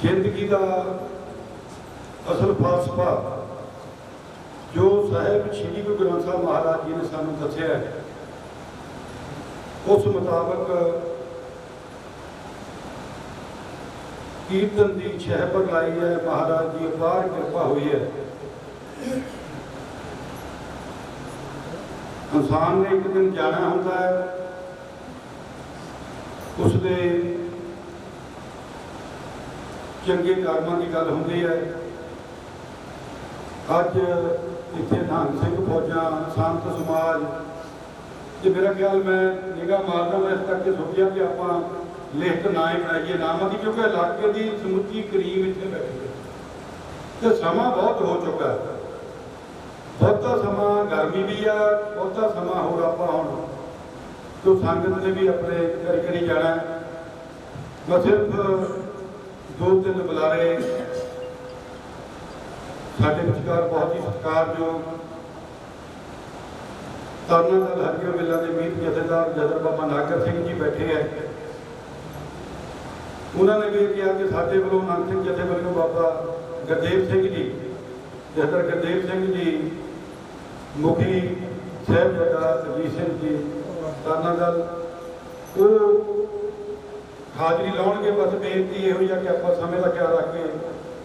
ਜ਼ਿੰਦਗੀ ਦਾ ਅਸਲ ਫਲਸਫਾ ਜੋ ਸਾਹਿਬ ਸ਼੍ਰੀ ਗੁਰੂ ਗ੍ਰੰਥ ਸਾਹਿਬ ਮਹਾਰਾਜ ਜੀ ਨੇ ਸਾਨੂੰ ਦੱਸਿਆ ਹੈ, ਉਸ ਮੁਤਾਬਕ ਕੀਰਤਨ ਦੀ ਛਹਿਪਰ ਲਾਈ ਹੈ। ਮਹਾਰਾਜ ਦੀ ਅਪਾਰ ਕਿਰਪਾ ਹੋਈ ਹੈ। ਇਨਸਾਨ ਨੇ ਇੱਕ ਦਿਨ ਜਾਣਾ ਹੁੰਦਾ ਹੈ, ਉਸਦੇ ਚੰਗੇ ਕਰਮਾਂ ਦੀ ਗੱਲ ਹੁੰਦੀ ਹੈ। ਅੱਜ ਇੱਥੇ ਨਿਹੰਗ ਸਿੰਘ ਫੌਜਾਂ ਸੰਤ ਸਮਾਜ ਤੇ ਮੇਰਾ ਖਿਆਲ ਮੈਂ ਨਿਗਾਹ ਮਾਰਦਾ ਮੈਂ ਇਸ ਕਰਕੇ ਸੋਚਿਆ ਕਿ ਆਪਾਂ ਲਿਖਤ ਨਾ ਹੀ ਬਣਾਈਏ ਨਾਮਾਂ ਦੀ, ਕਿਉਂਕਿ ਇਲਾਕੇ ਦੀ ਸਮੁੱਚੀ ਕਰੀਮ ਇੱਥੇ ਬੈਠੀ ਹੈ ਤੇ ਸਮਾਂ ਬਹੁਤ ਹੋ ਚੁੱਕਾ ਹੈ। ਬਹੁਤਾ ਸਮਾਂ ਗਰਮੀ ਵੀ ਆ, ਬਹੁਤਾ ਸਮਾਂ ਹੋਰ ਆਪਾਂ ਹੁਣ ਜੋ ਸੰਗਤ ਨੇ ਵੀ ਆਪਣੇ ਘਰੀ ਘਰੀ ਜਾਣਾ। ਮੈਂ ਸਿਰਫ 2-3 ਬੁਲਾਰੇ ਸਾਡੇ ਵਿਚਕਾਰ ਬਹੁਤ ਹੀ ਸਤਿਕਾਰਯੋਗ ਤਰਨਾ ਦਲ ਹਰਕਿਓ ਮੇਲਾ ਦੇ ਮੀਤ ਜਥੇਦਾਰ ਜਦਰ ਬਾਬਾ ਨਾਗਰ ਸਿੰਘ ਜੀ ਬੈਠੇ ਹੈ। ਉਹਨਾਂ ਨੇ ਵੀ ਕਿਹਾ ਕਿ ਸਾਡੇ ਵੱਲੋਂ ਨਾਨਕ ਸਿੰਘ ਜਥੇ ਵੱਲੋਂ ਬਾਬਾ ਗੁਰਦੇਵ ਸਿੰਘ ਜੀ ਜਥੇਦਾਰ ਗੁਰਦੇਵ ਸਿੰਘ ਜੀ ਮੁਖੀ ਸਾਹਿਬਜ਼ਾਦਾ ਅਜੀਤ ਸਿੰਘ ਜੀ ਤਰਨਾ ਦਲ ਉਹ ਹਾਜ਼ਰੀ ਲਾਉਣਗੇ। ਬਸ ਬੇਨਤੀ ਇਹੋ ਹੀ ਆ ਕਿ ਆਪਾਂ ਸਮੇਂ ਦਾ ਖਿਆਲ ਰੱਖ ਕੇ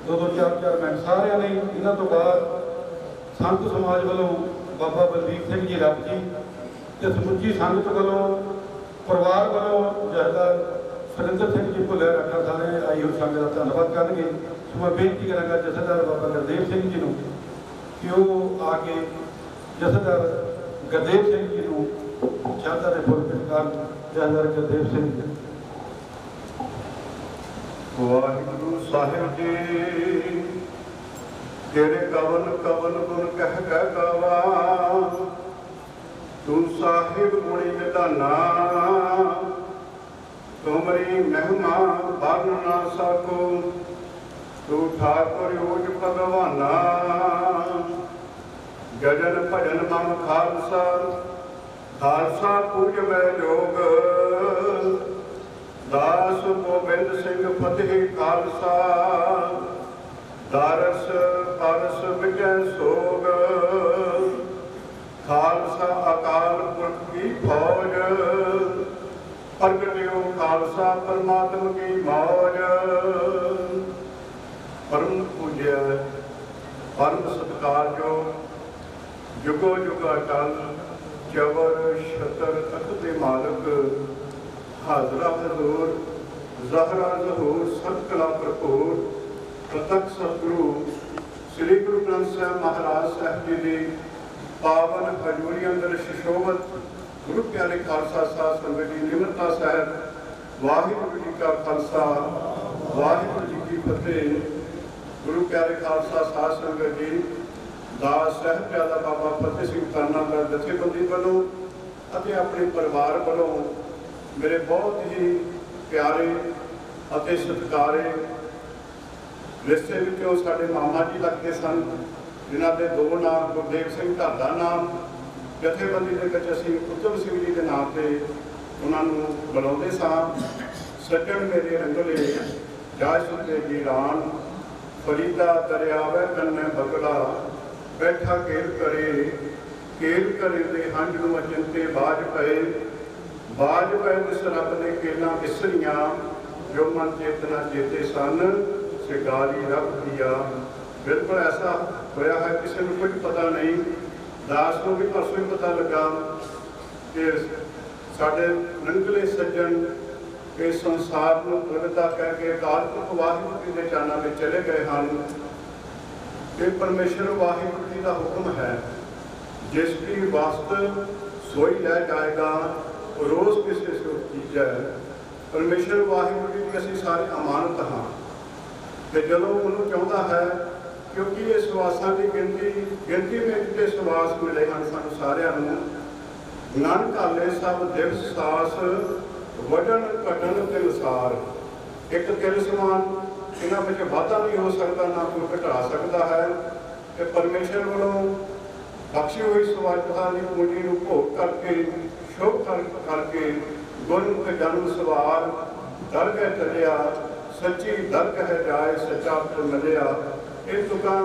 2-2 4-4 ਮਿੰਟ ਸਾਰਿਆਂ ਨੇ। ਇਹਨਾਂ ਤੋਂ ਬਾਅਦ ਸੰਤ ਸਮਾਜ ਵੱਲੋਂ ਬਾਬਾ ਬਲਵੀਰ ਸਿੰਘ ਜੀ ਰੱਬ ਜੀ ਤੇ ਸਮੁੱਚੀ ਸੰਗਤ ਵੱਲੋਂ ਪਰਿਵਾਰ ਵੱਲੋਂ ਜਥੇਦਾਰ ਸੁਰਿੰਦਰ ਸਿੰਘ ਜੀ ਭੁੱਲੇ ਰੱਖਾ ਸਾਰੇ ਆਈ ਹੋਈ ਸੰਗਤ ਦਾ ਧੰਨਵਾਦ ਕਰਨਗੇ। ਸੋ ਮੈਂ ਬੇਨਤੀ ਕਰਾਂਗਾ ਜਥੇਦਾਰ ਬਾਬਾ ਗੁਰਦੇਵ ਸਿੰਘ ਜੀ ਨੂੰ ਕਿ ਉਹ ਆ ਕੇ ਜਥੇਦਾਰ ਗੁਰਦੇਵ ਸਿੰਘ ਜੀ ਨੂੰ ਸ਼ਰਧਾ ਦੇ ਫੁੱਲ ਭੇਟ ਕਰਨ। ਜਥੇਦਾਰ ਗੁਰਦੇਵ ਸਿੰਘ ਜੀ। ਵਾਹਿਗੁਰੂ ਸਾਹਿਬ ਜੀ ਤੇਰੇ ਕਵਨ ਕਵਨ ਗੁਣ ਕਹਿ ਕਹਿ ਗਾਵਾ, ਤੂੰ ਸਾਹਿਬ ਗੁਣੀ ਵਿਧਾਨਾ, ਤੁਮਰੀ ਮਹਿਮਾ ਵਰਨ ਨਾ ਸਕੋ, ਤੂੰ ਠਾਕੁਰ ਓਜ ਭਗਵਾਨਾ, ਜਜਨ ਭਜਨ ਮਮ ਖਾਲਸਾ, ਖਾਲਸਾ ਪੂਜਵੈ ਜੋਗ। ਦਾਸ ਗੋਬਿੰਦ ਸਿੰਘ ਫਤਿਹ ਖਾਲਸਾ, ਦਾਰਸ ਪਰਸ ਵਿਜੈ ਸੋਗ। ਖਾਲਸਾ ਅਕਾਲ ਪੁਰਖ ਕੀ ਫੌਜ, ਪ੍ਰਗਟਿਓ ਖਾਲਸਾ ਪਰਮਾਤਮ ਕੀ ਮੌਜ। ਪਰਮ ਪੂਜਿਆ ਪਰਮ ਸਤਿਕਾਰਯੋਗ ਜੁਗੋ ਜੁਗ ਅਟਲ ਜਬਰ ਛਤਰ ਤਖਤ ਦੇ ਮਾਲਕ, ਹਾਜ਼ਰਾ ਹਜ਼ੂਰ ਜ਼ਹਰਾ ਜ਼ਹੂਰ ਸਤ ਕਲਾ ਭਰਪੂਰ ਪ੍ਰਤੱਖ ਸਤਿਗੁਰੂ ਸ੍ਰੀ ਗੁਰੂ ਗ੍ਰੰਥ ਸਾਹਿਬ ਮਹਾਰਾਜ ਸਾਹਿਬ ਜੀ ਦੀ ਪਾਵਨ ਹਜ਼ੂਰੀ ਅੰਦਰ ਸ਼ਿਸ਼ੋਭਤ ਗੁਰੂ ਪਿਆਰੇ ਖਾਲਸਾ ਸਾਹਿਬ ਸੰਗਤ ਦੀ ਨਿਮਰਤਾ ਸਾਹਿਬ। ਵਾਹਿਗੁਰੂ ਜੀ ਕਾ ਖਾਲਸਾ, ਵਾਹਿਗੁਰੂ ਜੀ ਕੀ ਫਤਿਹ। ਗੁਰੂ ਪਿਆਰੇ ਖਾਲਸਾ ਸਾਹਿਬ ਸੰਗਤ ਜੀ, ਦਾਸ ਸਾਹਿਬਜ਼ਾਦਾ ਬਾਬਾ ਫਤਿਹ ਸਿੰਘ ਤਰਨਾਗੜ੍ਹ ਜਥੇਬੰਦੀ ਵੱਲੋਂ ਅਤੇ ਆਪਣੇ ਪਰਿਵਾਰ ਵੱਲੋਂ ਮੇਰੇ ਬਹੁਤ ਹੀ ਪਿਆਰੇ ਅਤੇ ਸਤਿਕਾਰੇ ਰਿਸ਼ਤੇ ਵਿੱਚੋਂ ਸਾਡੇ ਮਾਮਾ ਜੀ ਲੱਗਦੇ ਸਨ, ਜਿਨ੍ਹਾਂ ਦੇ ਦੋ ਨਾਮ ਗੁਰਦੇਵ ਸਿੰਘ ਢਾਲ ਦਾ ਨਾਮ। ਜਥੇਬੰਦੀ ਦੇ ਵਿੱਚ ਅਸੀਂ ਉਤਮ ਸਿੰਘ ਜੀ ਦੇ ਨਾਮ ਤੇ ਉਹਨਾਂ ਨੂੰ ਬੁਲਾਉਂਦੇ ਸਾਂ। ਸੱਜਣ ਮੇਰੇ ਰੰਗਲੇ ਜਾ ਸੁਣਦੇ ਜੀਰਾਨ, ਫਰੀਦਾ ਦਰਿਆਵੇ ਕੰਨੇ ਬਗਲਾ, ਬੈਠਾ ਕੇਲ ਕਰੇ ਦੇ ਹੰਝ ਨੂੰ ਅਚਿੰਤੇ ਬਾਜ ਪਏ ਦਿਸ ਰੱਬ ਨੇ ਕੇਲਾਂ ਵਿਸਰੀਆਂ, ਜੋ ਮਨ ਚੇਤਨਾ ਚੇਤੇ ਸਨ ਸਿਗਾਰੀ ਰੱਬ ਦੀਆ। ਬਿਲਕੁਲ ਐਸਾ ਹੋਇਆ ਹੈ, ਕਿਸੇ ਨੂੰ ਕੁਝ ਪਤਾ ਨਹੀਂ। ਦਾਸ ਨੂੰ ਵੀ ਪਰਸੋਂ ਹੀ ਪਤਾ ਲੱਗਾ ਕਿ ਸਾਡੇ ਨੰਗਲੇ ਸੱਜਣ ਇਸ ਸੰਸਾਰ ਨੂੰ ਪ੍ਰਗਟਾ ਕਹਿ ਕੇ ਅਕਾਲ ਪੁਰਖ ਵਾਹਿਗੁਰੂ ਜੀ ਦੇ ਚਰਨਾਂ ਵਿੱਚ ਚਲੇ ਗਏ ਹਨ। ਇਹ ਪਰਮੇਸ਼ਰ ਵਾਹਿਗੁਰੂ ਜੀ ਦਾ ਹੁਕਮ ਹੈ, ਜਿਸ ਦੀ ਵਸਤ ਸੋਈ ਲੈ ਜਾਏਗਾ, ਰੋਜ਼ ਕਿਸੇ ਸੋ ਕੀਜੈ। ਪਰਮੇਸ਼ਰ ਵਾਹਿਗੁਰੂ ਜੀ ਦੀ ਅਸੀਂ ਸਾਰੇ ਅਮਾਨਤ ਹਾਂ, ਤੇ ਜਦੋਂ ਉਹਨੂੰ ਚਾਹੁੰਦਾ ਹੈ, ਕਿਉਂਕਿ ਇਹ ਸਵਾਸਾਂ ਦੀ ਗਿਣਤੀ ਵਿੱਚ ਤੇ ਸਵਾਸ ਮਿਲੇ ਹਨ ਸਾਨੂੰ ਸਾਰਿਆਂ ਨੂੰ। ਨਾਨਕ ਆਲੇ ਸਭ ਦਿਵਸ ਸਾਸ, ਵਜਨ ਘਟਨ ਤੇ ਅਨੁਸਾਰ। ਇੱਕ ਤਿਲ ਸਮਾਨ, ਇਹਨਾਂ ਵਿੱਚ ਵਾਧਾ ਨਹੀਂ ਹੋ ਸਕਦਾ, ਨਾ ਕੋਈ ਘਟਾ ਸਕਦਾ ਹੈ। ਤੇ ਪਰਮੇਸ਼ਰ ਵੱਲੋਂ ਬਖਸ਼ੀ ਹੋਈ ਸਵਾਰਥਾ ਦੀ ਪੂੰਜੀ ਨੂੰ ਭੋਗ ਕਰਕੇ ਸ਼ੁਭ ਕਰਕੇ ਗੁਰਮੁਖ ਜਨਮ ਸਵਾਰ ਦਰਗਹਿ ਚਲਿਆ, ਸੱਚੀ ਦਰਗਹਿ ਜਾਏ ਸੱਚਾ ਫਲ ਮਿਲਿਆ। ਇਹ ਤੁਕਾਂ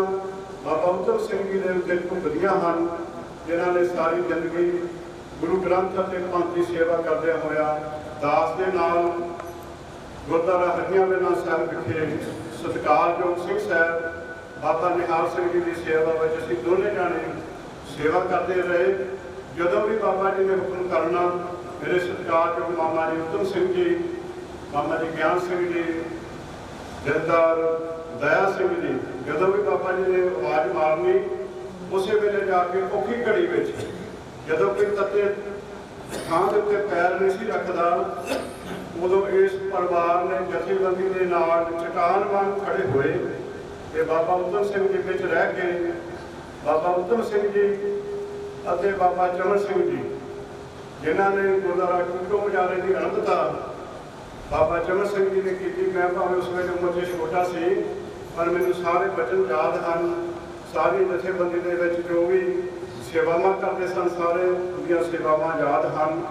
ਬਾਬਾ ਉਤਮ ਸਿੰਘ ਜੀ ਦੇ ਉੱਤੇ ਢੁੱਕਦੀਆਂ ਹਨ, ਜਿਨ੍ਹਾਂ ਨੇ ਸਾਰੀ ਜ਼ਿੰਦਗੀ ਗੁਰੂ ਗ੍ਰੰਥ ਅਤੇ ਪੰਥ ਦੀ ਸੇਵਾ ਕਰਦਿਆਂ ਹੋਇਆ ਦਾਸ ਦੇ ਨਾਲ ਗੁਰਦੁਆਰਾ ਹਰੀਆਂ ਵੇਲਾਂ ਸਾਹਿਬ ਵਿਖੇ ਸਤਿਕਾਰਯੋਗ ਸਿੰਘ ਸਾਹਿਬ ਬਾਬਾ ਨਿਹਾਲ ਸਿੰਘ ਜੀ ਦੀ ਸੇਵਾ ਵਿੱਚ ਅਸੀਂ ਦੋਨੇ ਜਾਣੇ ਸੇਵਾ ਕਰਦੇ ਰਹੇ। ਜਦੋਂ ਵੀ ਬਾਬਾ ਜੀ ਨੇ ਹੁਕਮ ਕਰਨਾ, ਮੇਰੇ ਸਤਿਕਾਰਯੋਗ ਮਾਮਾ ਜੀ ਉਤਮ ਸਿੰਘ ਜੀ, ਮਾਮਾ ਜੀ ਗਿਆਨ ਸਿੰਘ ਜੀ, ਜਥੇਦਾਰ ਦਇਆ ਸਿੰਘ ਜੀ, ਜਦੋਂ ਵੀ ਬਾਬਾ ਜੀ ਨੇ ਆਵਾਜ਼ ਮਾਰਨੀ, ਉਸੇ ਵੇਲੇ ਜਾ ਕੇ ਔਖੀ ਘੜੀ ਵਿੱਚ ਜਦੋਂ ਕੋਈ ਤੱਤੇ ਥਾਂ ਦੇ ਉੱਤੇ ਪੈਰ ਨਹੀਂ ਸੀ ਰੱਖਦਾ, ਉਦੋਂ ਇਸ ਪਰਿਵਾਰ ਨੇ ਜਥੇਬੰਦੀ ਦੇ ਨਾਲ ਚਟਾਨ ਵਾਂਗ ਖੜੇ ਹੋਏ ਤੇ ਬਾਬਾ ਉਤਮ ਸਿੰਘ ਜੀ ਵਿੱਚ ਰਹਿ ਕੇ ਬਾਬਾ ਉਤਮ ਸਿੰਘ ਜੀ ਅਤੇ ਬਾਬਾ ਚਮਨ ਸਿੰਘ ਜੀ, ਜਿਨ੍ਹਾਂ ਨੇ ਗੁਰਦੁਆਰਾ ਟੂਟੋ ਮਜਾਰੇ ਦੀ ਅਰੰਭਤਾ ਬਾਬਾ ਚਮਨ ਸਿੰਘ ਜੀ ਨੇ ਕੀਤੀ। ਮੈਂ ਭਾਵੇਂ ਉਸ ਵੇਲੇ ਉਮਰ 'ਚ ਛੋਟਾ ਸੀ, ਪਰ ਮੈਨੂੰ ਸਾਰੇ ਬਚਨ ਯਾਦ ਹਨ। ਸਾਰੀ ਜਥੇਬੰਦੀ ਦੇ ਵਿੱਚ ਜੋ ਵੀ ਸੇਵਾਵਾਂ ਕਰਦੇ ਸਨ, ਸਾਰੇ ਉਹਦੀਆਂ ਸੇਵਾਵਾਂ ਯਾਦ ਹਨ।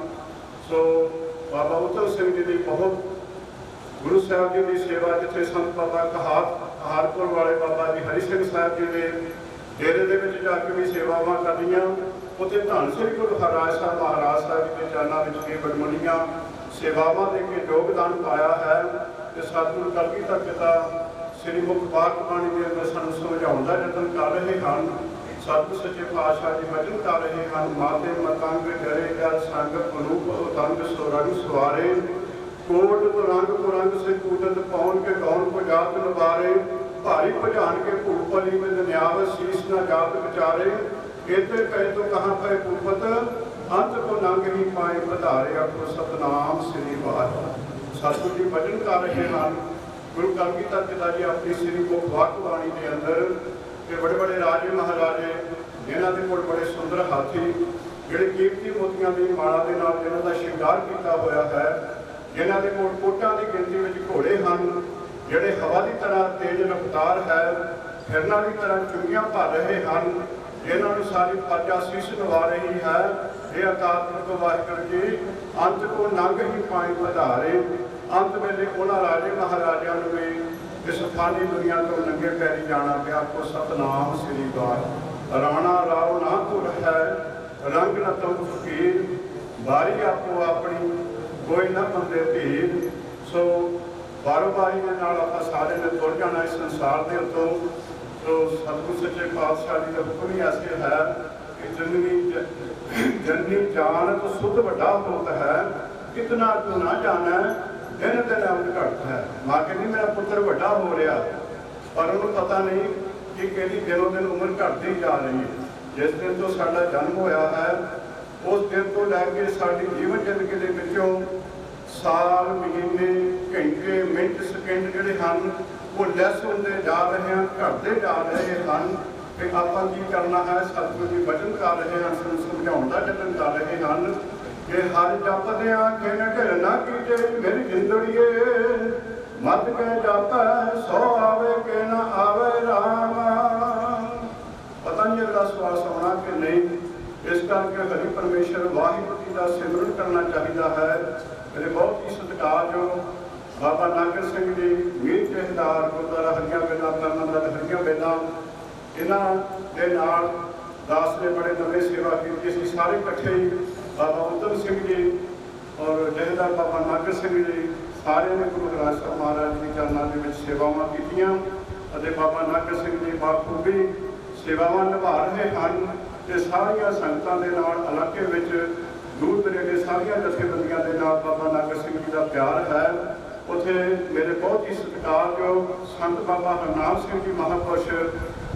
ਸੋ ਬਾਬਾ ਉਤਮ ਸਿੰਘ ਜੀ ਦੀ ਬਹੁਤ, ਗੁਰੂ ਸਾਹਿਬ ਜੀ ਦੀ ਸੇਵਾ, ਜਿੱਥੇ ਸੰਤ ਬਾਬਾ ਕਹਾਰਪੁਰ ਵਾਲੇ ਬਾਬਾ ਜੀ ਹਰੀ ਸਿੰਘ ਸਾਹਿਬ ਜੀ ਦੇ ਡੇਰੇ ਦੇ ਵਿੱਚ ਜਾ ਕੇ ਵੀ ਸੇਵਾਵਾਂ ਕਰਨੀਆਂ, ਉੱਥੇ ਧੰਨ ਸ੍ਰੀ ਗੁਰੂ ਹਰਿਰਾਜ ਸਾਹਿਬ ਮਹਾਰਾਜ ਸਾਹਿਬ ਜੀ ਦੇ ਚਰਨਾਂ ਵਿੱਚ ਵੀ ਬੜਮਣੀਆਂ ਸੇਵਾਵਾਂ ਦੇ ਕੇ ਯੋਗਦਾਨ ਪਾਇਆ ਹੈ। ਤੇ ਸਤਿਗੁਰੂ ਕਲਗੀਧਰ ਪਿਤਾ ਸ੍ਰੀ ਮੁਖ ਬਾਣੀ ਦੇ ਅੰਦਰ ਸਾਨੂੰ ਸਮਝਾਉਣ ਦਾ ਯਤਨ ਕਰ ਰਹੇ ਹਨ। ਸਤਿਗੁਰ ਸੱਚੇ ਪਾਤਸ਼ਾਹ ਜੀ ਵਚਨ ਕਰ ਰਹੇ ਹਨ, ਮਾਤੇ ਮਤੰਗ ਡਰੇ ਜਲ ਸੰਗ ਅਨੂਪ ਉਤੰਗ ਸੁਰੰਗ ਸਵਾਰੇ, ਕੋਟ ਕੁਰੰਗ ਸੇ ਕੂਟਤ ਪੌਣ ਕੇ ਗੌਣ ਕੋ ਜਾਤ ਨਵਾਰੇ, ਭਾਰੀ ਭਜਾਨ ਕੇ ਭੂਪਲੀ ਵਿੱਚ ਨਿਆਵ ਸੀਸ ਨਾ ਜਾਤ ਵਿਚਾਰੇ, ਇਤੇ ਕਹੇ ਤੋਂ ਕਹਾਂ ਪਏ ਭੂਪਤ ਅੰਤ ਕੋ ਨੰਗ ਹੀ ਪਾਏ ਵਧਾਰੇ, ਆਪੋ ਸਤਨਾਮ ਸ੍ਰੀ ਵਾਹਿਗੁਰੂ। ਸਤਿਗੁਰ ਜੀ ਵਚਨ ਕਰ ਰਹੇ ਹਨ। ਗੁਰੂ ਕਲਗੀਧਰ ਪਿਤਾ ਜੀ ਆਪਣੀ ਸ੍ਰੀ ਮੁਖ ਬਾਣੀ ਦੇ ਅੰਦਰ ਕਿ ਬੜੇ ਬੜੇ ਰਾਜੇ ਮਹਾਰਾਜੇ, ਜਿਨ੍ਹਾਂ ਦੇ ਕੋਲ ਬੜੇ ਸੁੰਦਰ ਹਾਥੀ, ਜਿਹੜੇ ਕੀਮਤੀ ਮੋਤੀਆਂ ਦੀ ਮਾਲਾ ਦੇ ਨਾਲ ਜਿਹਨਾਂ ਦਾ ਸ਼ਿੰਗਾਰ ਕੀਤਾ ਹੋਇਆ ਹੈ, ਜਿਨ੍ਹਾਂ ਦੇ ਕੋਲ ਕੋਟਾਂ ਦੀ ਗਿਣਤੀ ਵਿੱਚ ਘੋੜੇ ਹਨ, ਜਿਹੜੇ ਹਵਾ ਦੀ ਤਰ੍ਹਾਂ ਤੇਜ਼ ਰਫ਼ਤਾਰ ਹੈ, ਫਿਰਨਾਂ ਦੀ ਤਰ੍ਹਾਂ ਚੁੰਗੀਆਂ ਭਰ ਰਹੇ ਹਨ, ਇਹਨਾਂ ਨੂੰ ਸਾਰੀ ਪ੍ਰਜਾ ਸੀਸ ਨਵਾ ਰਹੀ ਹੈ। ਇਹ ਅਕਾਲ ਪੁਰਖ ਵਾਹਿਗੁਰੂ ਜੀ ਅੰਤ ਕੋ ਨੰਗ ਹੀ ਪਾਣੀ ਵਧਾਰੇ। ਅੰਤ ਵੇਲੇ ਉਹਨਾਂ ਰਾਜੇ ਮਹਾਰਾਜਿਆਂ ਨੂੰ ਵੀ ਇਸ ਫਾਨੀ ਦੁਨੀਆ ਤੋਂ ਨੰਗੇ ਪੈਰੀ ਜਾਣਾ ਪਿਆ। ਕੋ ਸਤਨਾਮ ਸ੍ਰੀ ਵਾਹਿ ਰਾਣਾ ਰਾਉ ਨਾ ਤੁਰ ਹੈ ਰੰਗ ਨ ਤੁਮ ਫਕੀਰ। ਬਾਰੀ ਆਪੋ ਆਪਣੀ ਕੋਈ ਨਾ ਬੰਦੇ ਧੀਰ। ਸੋ ਬਾਰੋ ਬਾਰੀ ਦੇ ਨਾਲ ਆਪਾਂ ਸਾਰੇ ਨੇ ਤੁਰ ਜਾਣਾ ਇਸ ਸੰਸਾਰ ਦੇ ਉੱਤੋਂ। ਸੋ ਸਤਿਗੁਰ ਸੱਚੇ ਪਾਤਸ਼ਾਹ ਜੀ ਦਾ ਹੁਕਮ ਹੀ ਐਸੇ ਹੈ ਕਿ ਜਨਨੀ ਜਾਨਤ ਸੁਧ ਵੱਡਾ ਹੋਤ ਹੈ। ਕਿਤਨਾ ਤੂੰ ਨਾ ਜਾਣਾ ਦਿਨ ਦਿਨ ਅੰਤ ਘਟ ਹੈ। ਮਾਂ ਕਹਿੰਦੀ ਮੇਰਾ ਪੁੱਤਰ ਵੱਡਾ ਹੋ ਰਿਹਾ, ਪਰ ਉਹਨੂੰ ਪਤਾ ਨਹੀਂ ਕਿ ਕਿਹੜੀ ਦਿਨੋਂ ਦਿਨ ਉਮਰ ਘਟਦੀ ਜਾ ਰਹੀ ਹੈ। ਜਿਸ ਦਿਨ ਤੋਂ ਸਾਡਾ ਜਨਮ ਹੋਇਆ ਹੈ ਉਸ ਦਿਨ ਤੋਂ ਲੈ ਕੇ ਸਾਡੀ ਜੀਵਨ ਜ਼ਿੰਦਗੀ ਦੇ ਵਿੱਚੋਂ ਸਾਲ, ਮਹੀਨੇ, ਘੰਟੇ, ਮਿੰਟ, ਸਕਿੰਟ ਜਿਹੜੇ ਹਨ ਉਹ ਲੈਸ ਹੁੰਦੇ ਜਾ ਰਹੇ ਹਨ, ਘਟਦੇ ਜਾ ਰਹੇ ਹਨ। ਕਿ ਆਪਾਂ ਕੀ ਕਰਨਾ ਹੈ? ਸਤਿਗੁਰੂ ਜੀ ਵਚਨ ਕਰ ਰਹੇ ਹਨ, ਸਾਨੂੰ ਸਮਝਾਉਣ ਦਾ ਯਤਨ ਕਰ ਰਹੇ ਹਨ ਕਿ ਹਰ ਜਪਦਿਆਂ ਖਿਨ ਢਿਰ ਨਾ ਕੀਤੇ ਮੇਰੀ ਜਿੰਦੜੀਏ। ਮਤ ਕੇ ਜਪੈ ਸੋ ਆਵੇ ਕਿ ਨਾ ਆਵੇ ਰਾਮ। ਪਤਾ ਨਹੀਂ ਅਗਲਾ ਸਵਾਲ ਸੁਣਨਾ ਕਿ ਨਹੀਂ। ਇਸ ਕਰਕੇ ਹਰੀ ਪਰਮੇਸ਼ਰ ਵਾਹਿਗੁਰੂ ਜੀ ਦਾ ਸਿਮਰਨ ਕਰਨਾ ਚਾਹੀਦਾ ਹੈ। ਮੇਰੇ ਬਹੁਤ ਹੀ ਸਤਿਕਾਰਯੋਗ ਬਾਬਾ ਨਾਗਰ ਸਿੰਘ ਜੀ ਮੀਰ ਜਹਦਾਰ ਗੁਰਦੁਆਰਾ ਹਰੀਆਂ ਵੇਲਾ ਕਰਨਾਲ ਹਰੀਆਂ ਵੇਲਾ, ਇਹਨਾਂ ਦੇ ਨਾਲ ਦਾਸ ਨੇ ਬੜੇ ਲੰਬੇ ਸੇਵਾ ਕੀਤੀ ਸੀ। ਸਾਰੇ ਇਕੱਠੇ ਹੀ ਬਾਬਾ ਉਦਮ ਸਿੰਘ ਜੀ ਔਰ ਜਹਦਾਰ ਬਾਬਾ ਨਾਗਰ ਸਿੰਘ ਜੀ ਸਾਰਿਆਂ ਨੇ ਗੁਰੂ ਗ੍ਰੰਥ ਸਾਹਿਬ ਮਹਾਰਾਜ ਦੇ ਚਰਨਾਂ ਦੇ ਵਿੱਚ ਸੇਵਾਵਾਂ ਕੀਤੀਆਂ ਅਤੇ ਬਾਬਾ ਨਾਗਰ ਸਿੰਘ ਜੀ ਬਾਖੂਬੀ ਸੇਵਾਵਾਂ ਨਿਭਾ ਰਹੇ ਹਨ। ਤੇ ਸਾਰੀਆਂ ਸੰਗਤਾਂ ਦੇ ਨਾਲ ਇਲਾਕੇ ਵਿੱਚ ਦੂਰ ਦਰੇਡੇ ਸਾਰੀਆਂ ਜਥੇਬੰਦੀਆਂ ਦੇ ਨਾਲ ਬਾਬਾ ਨਾਗਰ ਸਿੰਘ ਜੀ ਦਾ ਪਿਆਰ ਹੈ। ਉੱਥੇ ਮੇਰੇ ਬਹੁਤ ਹੀ ਸਤਿਕਾਰਯੋਗ ਸੰਤ ਬਾਬਾ ਹਰਨਾਮ ਸਿੰਘ ਜੀ ਮਹਾਂਪੁਰਸ਼,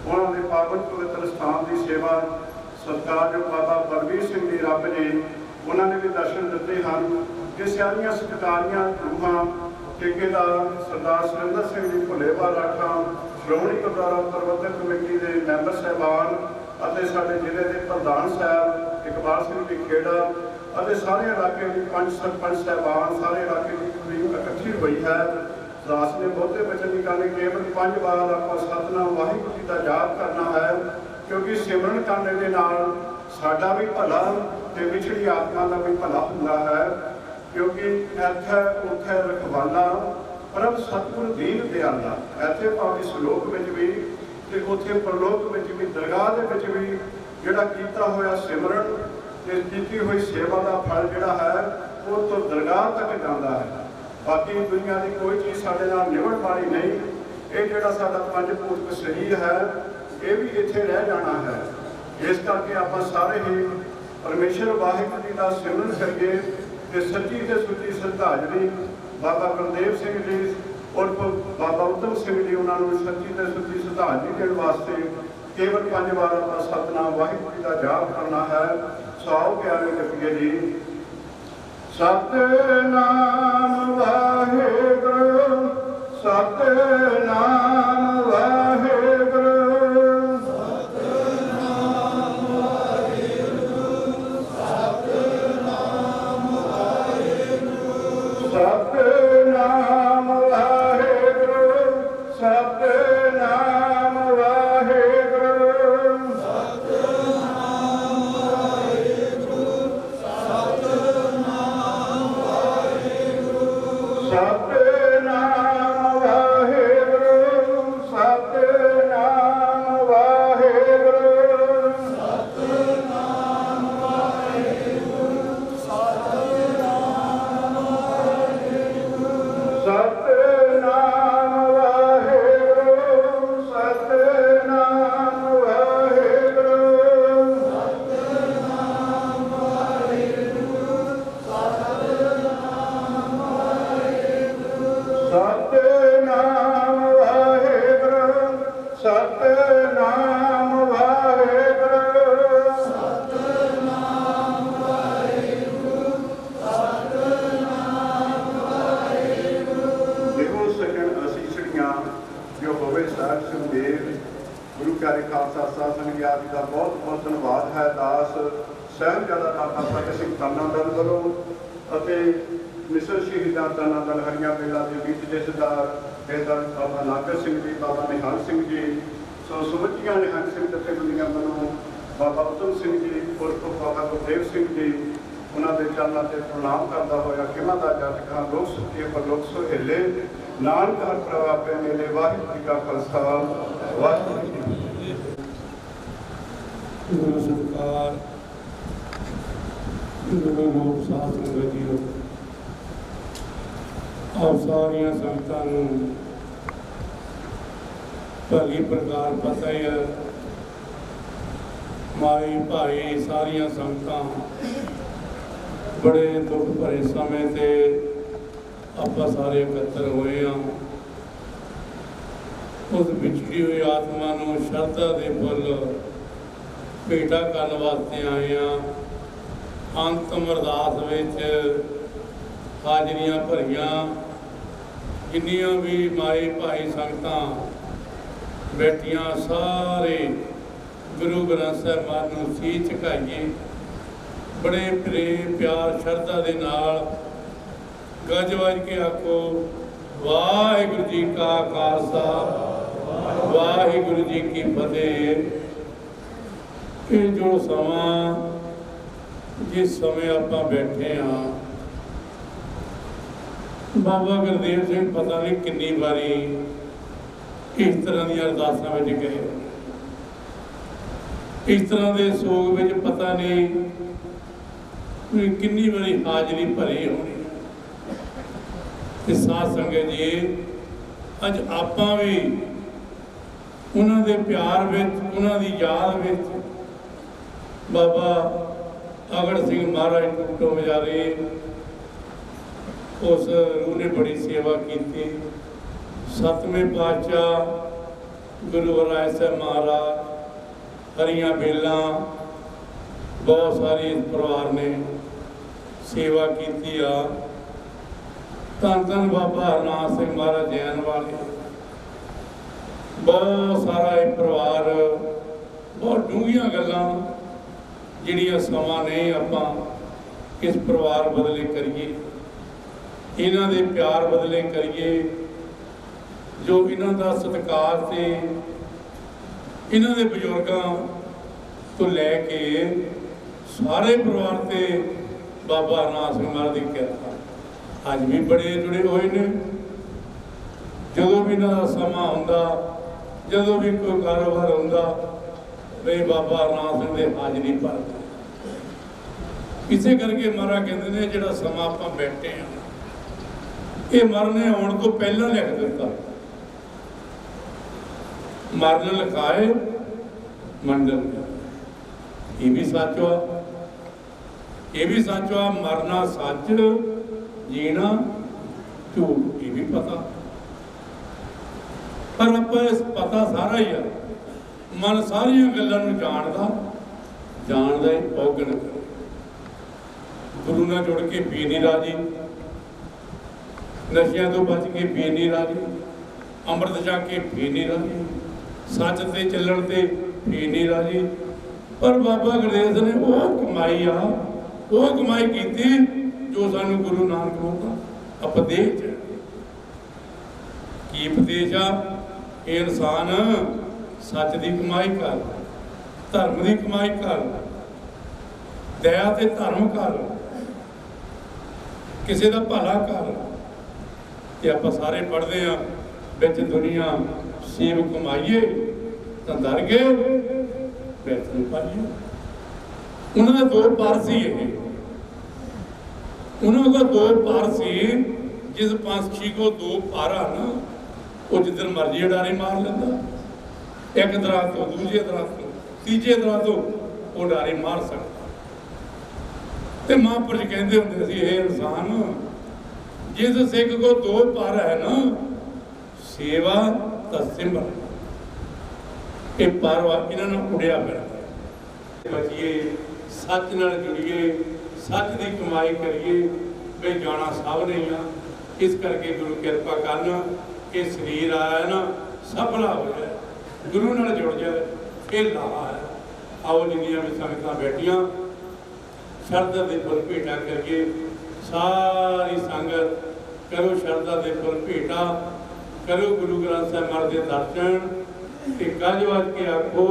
ਉਹਨਾਂ ਦੇ ਪਾਵਨ ਪਵਿੱਤਰ ਸਥਾਨ ਦੀ ਸੇਵਾ ਸਤਿਕਾਰਯੋਗ ਬਾਬਾ ਬਲਵੀਰ ਸਿੰਘ ਜੀ ਰੱਬ ਜੀ, ਉਹਨਾਂ ਨੇ ਵੀ ਦਰਸ਼ਨ ਦਿੱਤੇ ਹਨ। ਕਿ ਸਿਆਣੀਆਂ ਸਤਿਕਾਰੀਆਂ ਰੂਹਾਂ ਠੇਕੇਦਾਰ ਸਰਦਾਰ ਸੁਰਿੰਦਰ ਸਿੰਘ ਜੀ ਭੁੱਲੇਵਾਲ ਰਾਠਾਂ, ਸ਼੍ਰੋਮਣੀ ਗੁਰਦੁਆਰਾ ਪ੍ਰਬੰਧਕ ਕਮੇਟੀ ਦੇ ਮੈਂਬਰ ਸਾਹਿਬਾਨ ਅਤੇ ਸਾਡੇ ਜ਼ਿਲ੍ਹੇ ਦੇ ਪ੍ਰਧਾਨ ਸਾਹਿਬ ਇਕਬਾਲ ਸਿੰਘ ਜੀ ਖੇੜਾ ਅਤੇ ਸਾਰੇ ਇਲਾਕੇ ਦੀ ਪੰਜ ਸਰਪੰਚ ਸਾਹਿਬਾਨ, ਸਾਰੇ ਇਲਾਕੇ ਦੀ ਟੀਮ ਇਕੱਠੀ ਹੋਈ ਹੈ। ਦਾਸ ਨੇ ਬਹੁਤੇ ਬਚਨ ਨਹੀਂ ਕਰਨੇ, ਕੇਵਲ 5 ਵਾਰ ਆਪਾਂ ਸਤਿਨਾਮ ਵਾਹਿਗੁਰੂ ਜੀ ਦਾ ਜਾਪ ਕਰਨਾ ਹੈ। ਕਿਉਂਕਿ ਸਿਮਰਨ ਕਰਨ ਦੇ ਨਾਲ ਸਾਡਾ ਵੀ ਭਲਾ ਤੇ ਵਿਛੜੀ ਆਤਮਾ ਦਾ ਵੀ ਭਲਾ ਹੁੰਦਾ ਹੈ। ਕਿਉਂਕਿ ਇੱਥੇ ਉੱਥੇ ਰਖਵਾਲਾ ਪਰਮ ਸਤਿਗੁਰ ਦੀਨ ਦਿਆਲਾ, ਇੱਥੇ ਭਾਵੇਂ ਇਸ ਲੋਕ ਵਿੱਚ ਵੀ ਤੇ ਉੱਥੇ ਪਰਲੋਕ ਵਿੱਚ ਵੀ, ਦਰਗਾਹ ਦੇ ਵਿੱਚ ਵੀ ਜਿਹੜਾ ਕੀਤਾ ਹੋਇਆ ਸਿਮਰਨ ਤੇ ਕੀਤੀ ਹੋਈ ਸੇਵਾ ਦਾ ਫਲ ਜਿਹੜਾ ਹੈ ਉਹ ਤੋਂ ਦਰਗਾਹ ਤੱਕ ਜਾਂਦਾ ਹੈ। ਬਾਕੀ ਦੁਨੀਆ ਦੀ ਕੋਈ ਚੀਜ਼ ਸਾਡੇ ਨਾਲ ਨਿਭਣ ਵਾਲੀ ਨਹੀਂ। ਇਹ ਜਿਹੜਾ ਸਾਡਾ ਪੰਜ ਭੂਤਕ ਸਰੀਰ ਹੈ ਇਹ ਵੀ ਇੱਥੇ ਰਹਿ ਜਾਣਾ ਹੈ। ਇਸ ਕਰਕੇ ਆਪਾਂ ਸਾਰੇ ਹੀ ਪਰਮੇਸ਼ਰ ਵਾਹਿਗੁਰੂ ਜੀ ਦਾ ਸਿਮਰਨ ਕਰੀਏ ਤੇ ਸੱਚੀ ਤੇ ਸੁੱਚੀ ਸ਼ਰਧਾਂਜਲੀ ਬਾਬਾ ਗੁਰਦੇਵ ਸਿੰਘ ਜੀ ਔਰ ਬਾਬਾ ਉਦਮ ਸਿੰਘ ਜੀ, ਉਹਨਾਂ ਨੂੰ ਸੱਚੀ ਤੇ ਸੁੱਚੀ ਸ਼ਰਧਾਂਜਲੀ ਦੇਣ ਵਾਸਤੇ ਕੇਵਲ 5 ਵਾਰ ਆਪਾਂ ਸਤਿਨਾਮ ਵਾਹਿਗੁਰੂ ਜੀ ਦਾ ਜਾਪ ਕਰਨਾ ਹੈ। ਸੋ ਆਓ ਪਿਆਰੇ ਜਪੀਏ ਜੀ। ਸਤਿਨਾਮ ਵਾਹਿਗੁਰੂ, ਸਤਿਨਾਮ ਵਾਹਿਗੁਰੂ, ਸਤਿਨਾਮ ਵਾਹਿਗੁਰੂ, ਸਤਿਨਾਮ ਵਾਹਿਗੁਰੂ, ਸਤਿਨਾਮ ਵਾਹਿਗੁਰੂ, ਸਤਿਨਾਮ ਵਾਹਿਗੁਰੂ, ਗੁਰੂ ਪਿਆਰੇ ਖਾਲਸਾ ਸਾਧ ਸੰਗਤ ਆਦਿ ਦਾ ਬਹੁਤ ਬਹੁਤ ਧੰਨਵਾਦ ਹੈ। ਦਾਸ ਸਾਹਿਬਜ਼ਾਦਾ ਬਾਬਾ ਫਤਿਹ ਸਿੰਘ ਤਰਨਾਦਲ ਵੱਲੋਂ ਅਤੇ ਮਿਸਰ ਸ਼ਹੀਦਾਂ ਤਰਨਾਦਲ ਹਰੀਆਂ ਵੇਲਾ ਦੇ ਵਿੱਚ ਜਥੇਦਾਰ ਬਾਬਾ ਨਾਗਰ ਸਿੰਘ ਜੀ, ਬਾਬਾ ਨਿਹਾਲ ਸਿੰਘ ਜੀ, ਸੋ ਸਮੁੱਚੀਆਂ ਨਿਹੰਗ ਸਿੰਘ ਜਥੇਬੰਦੀਆਂ ਵੱਲੋਂ ਬਾਬਾ ਉਤਮ ਸਿੰਘ ਜੀ ਉਰਫ ਬਾਬਾ ਗੁਰਦੇਵ ਸਿੰਘ ਜੀ ਉਹਨਾਂ ਦੇ ਚਰਨਾਂ ਤੇ ਪ੍ਰਣਾਮ ਕਰਦਾ ਹੋਇਆ ਕਿਵੇਂ ਦਾ ਜੱਟ ਖਾਂ ਲੋਕ ਸੁਖੀ ਪਰ ਲੋਕ ਸੁਹੇਲੇ ਨਾਨਕ ਹਰ ਪ੍ਰਵਾਪੇ ਮੇਲੇ। ਵਾਹਿਗੁਰੂ ਜੀ ਕਾ ਖਾਲਸਾ ਵਾਹਿਗੁਰੂ ਜੀ ਕੀ ਫਤਿਹ। ਗੁਰੂ ਸਤਿਕਾਰ ਗੁਰੂ ਰੂਪ ਸਾਧ ਸੰਗਤ ਜੀਓ, ਆਪ ਸਾਰੀਆਂ ਸੰਗਤਾਂ ਨੂੰ ਭਲੀ ਪ੍ਰਕਾਰ ਪਤਾ ਹੀ ਹੈ। ਮਾਈ ਭਾਈ ਸਾਰੀਆਂ ਸੰਗਤਾਂ ਬੜੇ ਦੁੱਖ ਭਰੇ ਸਮੇਂ ਤੇ ਆਪਾਂ ਸਾਰੇ ਇਕੱਤਰ ਹੋਏ ਹਾਂ। ਉਸ ਵਿਛੜੀ ਹੋਈ ਆਤਮਾ ਨੂੰ ਸ਼ਰਧਾ ਦੇ ਫੁੱਲ ਭੇਟਾ ਕਰਨ ਵਾਸਤੇ ਆਏ ਹਾਂ। ਅੰਤਮ ਅਰਦਾਸ ਵਿੱਚ ਹਾਜ਼ਰੀਆਂ ਭਰੀਆਂ ਜਿੰਨੀਆਂ ਵੀ ਮਾਈ ਭਾਈ ਸੰਗਤਾਂ ਬੈਠੀਆਂ, ਸਾਰੇ ਗੁਰੂ ਗ੍ਰੰਥ ਸਾਹਿਬ ਮਹਾਰਾਜ ਨੂੰ ਸੀਸ ਝੁਕਾਈਏ। ਬੜੇ ਪ੍ਰੇਮ ਪਿਆਰ ਸ਼ਰਧਾ ਦੇ ਨਾਲ ਗੱਜ ਵੱਜ ਕੇ ਆਖੋ ਵਾਹਿਗੁਰੂ ਜੀ ਕਾ ਖਾਲਸਾ ਵਾਹਿਗੁਰੂ ਜੀ ਕੀ ਫਤਿਹ। ਇਹ ਜੋ ਸਮਾਂ ਜਿਸ ਸਮੇਂ ਆਪਾਂ ਬੈਠੇ ਹਾਂ, ਬਾਬਾ ਗੁਰਦੇਵ ਸਿੰਘ ਪਤਾ ਨਹੀਂ ਕਿੰਨੀ ਵਾਰੀ ਇਸ ਤਰ੍ਹਾਂ ਦੀਆਂ ਅਰਦਾਸਾਂ ਵਿੱਚ ਗਏ, ਇਸ ਤਰ੍ਹਾਂ ਦੇ ਸੋਗ ਵਿੱਚ ਪਤਾ ਨਹੀਂ ਕਿੰਨੀ ਵਾਰੀ ਹਾਜ਼ਰੀ ਭਰੀ ਹੋਣੀ। ਤੇ ਸਾਧ ਸੰਗਤ ਜੀ, ਅੱਜ ਆਪਾਂ ਵੀ ਉਹਨਾਂ ਦੇ ਪਿਆਰ ਵਿੱਚ, ਉਹਨਾਂ ਦੀ ਯਾਦ ਵਿੱਚ ਬਾਬਾ ਅਗੜ ਸਿੰਘ ਮਹਾਰਾਜ ਟੁੱਟੋ ਮਜਾਰੇ, ਉਸ ਰੂਹ ਨੇ ਬੜੀ ਸੇਵਾ ਕੀਤੀ। ਸਤਵੇਂ ਪਾਤਸ਼ਾਹ ਗੁਰੂ ਹਰਿਰਾਏ ਸਾਹਿਬ ਮਹਾਰਾਜ, ਹਰੀਆਂ ਬੇਲਾਂ, ਬਹੁਤ ਸਾਰੀ ਇਸ ਪਰਿਵਾਰ ਨੇ ਸੇਵਾ ਕੀਤੀ ਆ। ਧੰਨ ਧੰਨ ਬਾਬਾ ਹਰਨਾਮ ਸਿੰਘ ਮਹਾਰਾਜ ਜੈਨ ਵਾਲੇ, ਬਹੁਤ ਸਾਰਾ ਇਹ ਪਰਿਵਾਰ, ਬਹੁਤ ਡੂੰਘੀਆਂ ਗੱਲਾਂ ਜਿਹੜੀਆਂ ਸਮਾਂ ਨਹੀਂ ਆਪਾਂ ਇਸ ਪਰਿਵਾਰ ਬਦਲੇ ਕਰੀਏ, ਇਹਨਾਂ ਦੇ ਪਿਆਰ ਬਦਲੇ ਕਰੀਏ। ਜੋ ਇਹਨਾਂ ਦਾ ਸਤਿਕਾਰ ਤੇ ਇਹਨਾਂ ਦੇ ਬਜ਼ੁਰਗਾਂ ਤੋਂ ਲੈ ਕੇ ਸਾਰੇ ਪਰਿਵਾਰ ਤੇ ਬਾਬਾ ਹਰਨਾਮ ਸਿੰਘ ਮਹਾਰਾਜ ਦੀ ਕਿਰਪਾ ਅੱਜ ਵੀ ਬੜੇ ਜੁੜੇ ਹੋਏ ਨੇ। ਜਦੋਂ ਵੀ ਇਹਨਾਂ ਦਾ ਸਮਾਂ ਹੁੰਦਾ, ਜਦੋਂ ਵੀ ਕੋਈ ਕਾਰੋਬਾਰ ਹੁੰਦਾ, ਵੇ ਬਾਬਾ ਹਰਨਾਮ ਸਿੰਘ ਦੇ ਹਾਜ਼ਰੀ ਭਰਦੇ। ਇਸੇ ਕਰਕੇ ਮਹਾਰਾਜ ਕਹਿੰਦੇ ਨੇ ਜਿਹੜਾ ਸਮਾਂ ਆਪਾਂ ਬੈਠੇ ਹਾਂ, ਇਹ ਮਰਨੇ ਆਉਣ ਤੋਂ ਪਹਿਲਾਂ ਲਿਖ ਦਿੱਤਾ। ਮਰਨ ਲਿਖਾਏ ਮੰਡਲ, ਇਹ ਵੀ ਸੱਚ ਆ, ਇਹ ਵੀ ਸੱਚ ਆ। ਮਰਨਾ ਸੱਚ, ਜੀਣਾ ਝੂਠ, ਇਹ ਵੀ ਪਤਾ। ਪਰ ਆਪਾਂ ਇਸ ਪਤਾ ਸਾਰਾ ਹੀ ਆ, ਮਨ ਸਾਰੀਆਂ ਗੱਲਾਂ ਨੂੰ ਜਾਣਦਾ ਹੀ ਔਗਣ ਕਰੇ। ਗੁਰੂ ਨਾਲ ਜੁੜ ਕੇ ਵੀ ਨਹੀਂ ਰਾਜੀ, ਨਸ਼ਿਆਂ ਤੋਂ ਬਚ ਕੇ ਵੀ ਨਹੀਂ ਰਾਜੀ, ਅੰਮ੍ਰਿਤ ਛਕ ਕੇ ਵੀ ਨਹੀਂ ਰਾਜੀ, ਸੱਚ ਤੇ ਚੱਲਣ ਤੇ ਵੀ ਨਹੀਂ ਰਾਜੀ। ਪਰ ਬਾਬਾ ਗੁਰਦੇਵ ਸਿੰਘ ਨੇ ਉਹ ਕਮਾਈ ਆ, ਉਹ ਕਮਾਈ ਕੀਤੀ ਜੋ ਸਾਨੂੰ ਗੁਰੂ ਨਾਨਕ ਦੇਵ ਦਾ ਉਪਦੇਸ਼ ਹੈ। ਕੀ ਉਪਦੇਸ਼ ਆ? ਇਹ ਇਨਸਾਨ ਸੱਚ ਦੀ ਕਮਾਈ ਕਰ, ਧਰਮ ਦੀ ਕਮਾਈ ਕਰ, ਦਇਆ ਤੇ ਧਰਮ ਕਰ, ਕਿਸੇ ਦਾ ਭਲਾ ਕਰ। ਤੇ ਆਪਾਂ ਸਾਰੇ ਪੜ੍ਹਦੇ ਆ ਵਿੱਚ ਦੁਨੀਆ ਸੇਵ ਕਮਾਈਏ ਤਾਂ ਦਰ ਗਏ ਵਿੱਚ ਨੂੰ ਪਾਈਏ। ਉਹਨਾਂ ਦੇ ਦੋ ਪਰ ਸੀ, ਇਹ ਉਹਨਾਂ ਦਾ ਦੋ ਪਰ ਸੀ। ਜਿਸ ਪੰਛੀ ਕੋ ਦੋ ਪਰ ਹਨ, ਉਹ ਜਿੱਧਰ ਮਰਜ਼ੀ ਉਡਾਰੇ ਮਾਰ ਲੈਂਦਾ। ਇੱਕ ਦਰਖਤ ਤੋਂ ਦੂਜੇ ਦਰਖਤ ਤੋਂ ਤੀਜੇ ਦਰਖਤ ਤੋਂ ਉਡਾਰੇ ਮਾਰ ਸਕਦਾ। ਤੇ ਮਹਾਂਪੁਰਸ਼ ਕਹਿੰਦੇ ਹੁੰਦੇ ਸੀ, ਇਹ ਇਨਸਾਨ ਜਿਸ ਸਿੱਖ ਕੋ ਦੋ ਪਰ ਹੈ ਨਾ, ਸੇਵਾ ਤਾਂ ਸਿਮਰਨ। ਇਹ ਪਰ ਇਹਨਾਂ ਨੂੰ ਉੜਿਆ ਫਿਰਦਾ। ਬਚੀਏ, ਸੱਚ ਨਾਲ ਜੁੜੀਏ, ਸੱਚ ਦੀ ਕਮਾਈ ਕਰੀਏ। ਵੀ ਜਾਣਾ ਸਭ ਨਹੀਂ ਆ, ਇਸ ਕਰਕੇ ਗੁਰੂ ਕਿਰਪਾ ਕਰਨ ਕਿ ਸਰੀਰ ਆਇਆ ਨਾ ਸਫਲਾ ਹੋ ਜਾਏ, ਗੁਰੂ ਨਾਲ ਜੁੜ ਜਾਏ, ਇਹ ਲਾਹਾ ਹੈ। ਆਓ ਜਿੰਨੀਆਂ ਵੀ ਸੰਗਤਾਂ ਬੈਠੀਆਂ, ਸ਼ਰਧਾ ਦੇ ਫੁੱਲ ਭੇਟਾ ਕਰੀਏ। ਸਾਰੀ ਸੰਗਤ ਕਰੋ ਸ਼ਰਧਾ ਦੇ ਫੁੱਲ ਭੇਟਾ, ਕਰੋ ਗੁਰੂ ਗ੍ਰੰਥ ਸਾਹਿਬ ਮਹਾਰਾਜ ਦੇ ਦਰਸ਼ਨ ਤੇ ਗੱਜ ਵੱਜ ਕੇ ਆਖੋ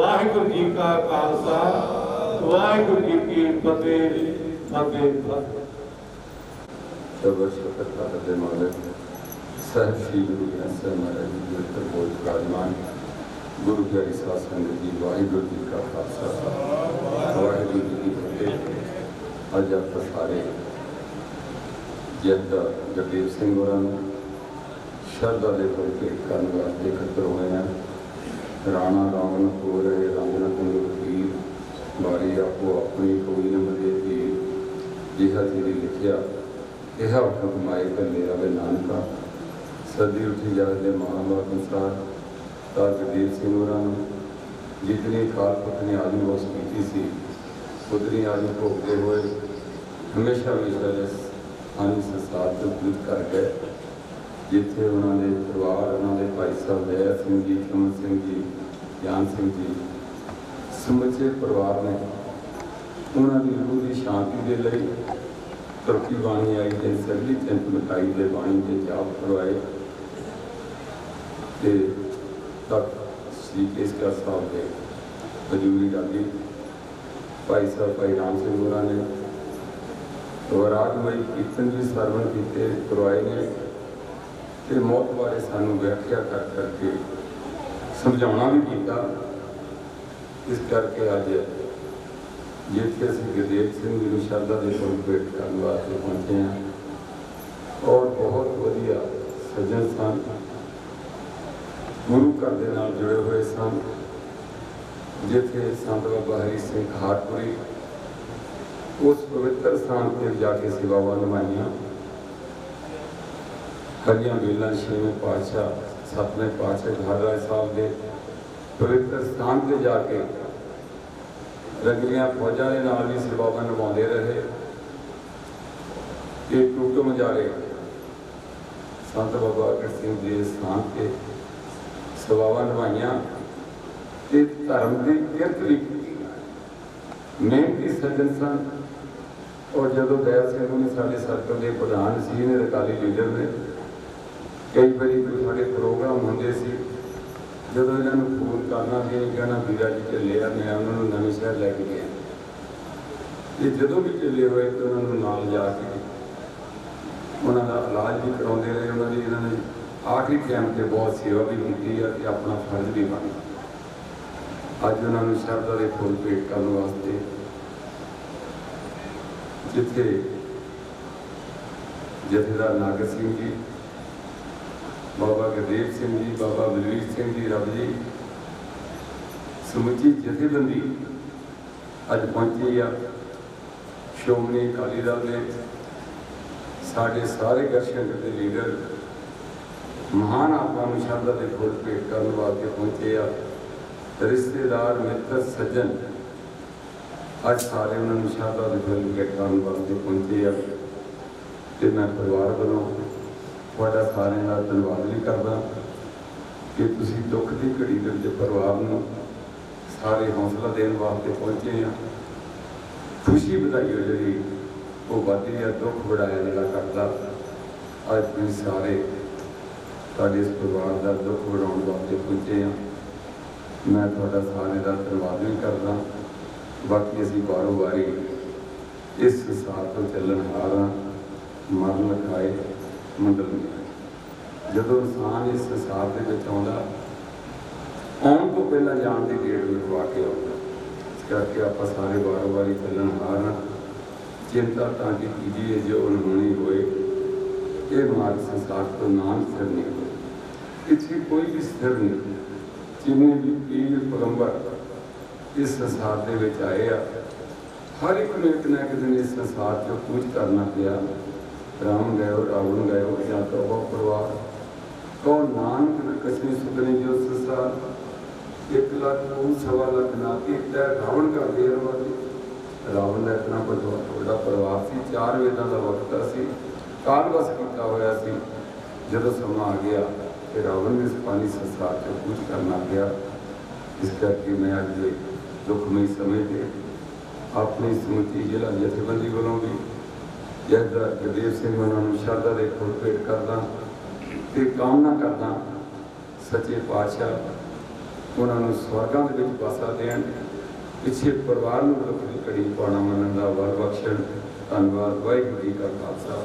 ਵਾਹਿਗੁਰੂ ਜੀ ਕਾ ਖਾਲਸਾ ਵਾਹਿਗੁਰੂ ਜੀ ਕੀ ਫਤਿਹ। ਫਤਿਹ ਫਤਿਹ। सर्वशक्ता के मालिक साहब श्री गुरु ग्रंथ साहिब महाराज जी के तरफों विराजमान गुरु प्यारी साध संगत जी वाहिगुरू जी का खालसा वाहिगुरू जी की फतेह। अज आप सारे जदा जगदेव सिंह होरां शरधा के फल भेंट करने वास्ते इकट्ठे हुए हैं। राणा रावण हो रहे रामना कुंड फकीर बारी आपो अपनी कोई न मदे पीर जिहा तेरी लिखिया यह हुक्म आए कले आवे नानका सदी उठी जाए महाभारत अनुसार तार जगदेव सिंह होरां जितनी काल पुरख ने आदमी बस की सी उतनी आदमी भोगते हुए हमेशा हमेशा इस हानि संसार को दूर कर गए। जिथे उन्होंने परिवार उन्होंने भाई साहब दया सिंह जी चमन सिंह जी ज्ञान सिंह जी समुचे परिवार ने उन्होंने रूह की शांति के लिए तुरकी बाणी आई ते सगली चिंत मिटाई दे बाणी के जाप करवाए ते तक श्री केसगढ़ साहब के हजूरी डाली भाई साहब भाई राम सिंह होरां ने रागमई कीर्तन भी सरवण किए करवाए ने ते मौत बारे सानू व्याख्या कर करके समझाना भी किया। इस करके अज जिथे असीं गुरदेव सिंह जी नूं शरधा दे फुल भेंट करने वास्ते पहुंचे हैं और बहुत वधिया सज्जन सन गुरु घर दे नाल जुड़े हुए सन। जिथे संत बाबा हरी सिंह हारपुरी उस पवित्र स्थान पर जाके सेवावां निभाईयां। हरियां बेलां छेवें पातशाह सतवें पातशाह घर राय साहब के पवित्र स्थान पर जाके रंगलियां फौजा के नाल भी सेवावां निभाते रहे। ये टूटो मजारे संत बाबा अगड़ सिंह के स्थान के सेवावां निभाइयां ते धर्म की किरत भी की। मेहनती सज्जन सन और जदों दया सिंह ने साडे सर्कल के प्रधान सी ने अकाली लीडर ने कई बारी कोई साडे प्रोग्राम होंदे सी जदों इन्हों फोन करना भी कहना वीरा जी चले आ मैं उन्होंने नवे शहर लैके गया। ये जदों भी चले हुए तो उन्होंने नाल जाके उन्होंने इलाज भी कराते रहे। उन्होंने इन्होंने आखिरी टाइम पर बहुत सेवा भी की है कि अपना फर्ज भी बन अज उन्होंने शरधा के फुल भेंट करने वास्ते जिथे जथेदार नागर सिंह जी बाबा गुरदेव सिंह जी बाबा बलवीर सिंह जी रब जी समुची जथेबंदी अज पहुंची आ। श्रोमणी अकाली दल ने साढ़े सारे दर्शक के लीडर महान आत्मा शरधा के फुल भेंट करने वास्ते पहुंचे आ। रिश्तेदार मित्र सज्जन अज सारे उन्होंने शरधा के फुल भेंट करने वास्ते पहुंचे आ। ते मैं परिवार वालों ਤੁਹਾਡਾ ਸਾਰਿਆਂ ਦਾ ਧੰਨਵਾਦ ਵੀ ਕਰਦਾ कि तुसीं दुख की घड़ी दे विच परिवार नूं सारे हौसला देने वास्ते पहुंचे हैं। खुशी बधाई हो जी वो वधदी है दुख बढ़ाया जिहड़ा करदा अज तुसीं सारे साडे इस परिवार का दुख बढ़ाउण वास्ते पहुंचे हैं। मैं तुहाडा सारे का धन्नवाद भी करदा। बाकी असीं बारों बारी इस संसार तो चलनहार हाँ मरण खाए मंडल में जदों इंसान इस संसार के आता आने तो पहला जान की डेट लिखवा के आता। इस करके आप सारे बारों बारी चलनहार हाँ। चिंता ताकि कीजिए जो अनहोनी होए ये मार्ग संसार तो नाम स्थिर नहीं हो इतनी कोई भी स्थिर नहीं। जिन्हें भी पीर पैगंबर इस संसार के विच आए आ हर एक नूं एक ना एक दिन इस संसार चो कुछ करना पिया। राम गयो रावण गयो या तो वह परिवार कौन नानक कसमी सुखने जो संसार 1 लाख 2.25 लाख नाती रावण का देर वाली रावण का इतना बड़ा परिवार से 4 वेदां का वक्ता से कालवश किया होया सी। जदों समा आ गया तो रावण ने इस पानी संसार से कुछ करना पिया। इस करके मैं अज दुखमई समय के अपनी समुची जिला जथेबंदी वालों भी जैसा गुरदेव सिंह उन्होंने शरधा के फुल भेंट करदा ते कामना करदा सच्चे पातशाह ਉਹਨਾਂ ਨੂੰ ਸਵਰਗਾਂ ਦੇ ਵਿੱਚ ਵਾਸਾ ਦੇਣ। ਪਿੱਛੇ ਪਰਿਵਾਰ ਨੂੰ ਦੁੱਖ ਦੀ ਘੜੀ ਪਾਉਣਾ ਮੰਨਣ ਦਾ ਵਰ ਬਖਸ਼ਣ। ਧੰਨਵਾਦ। ਵਾਹਿਗੁਰੂ ਜੀ ਕਾ ਖਾਲਸਾ,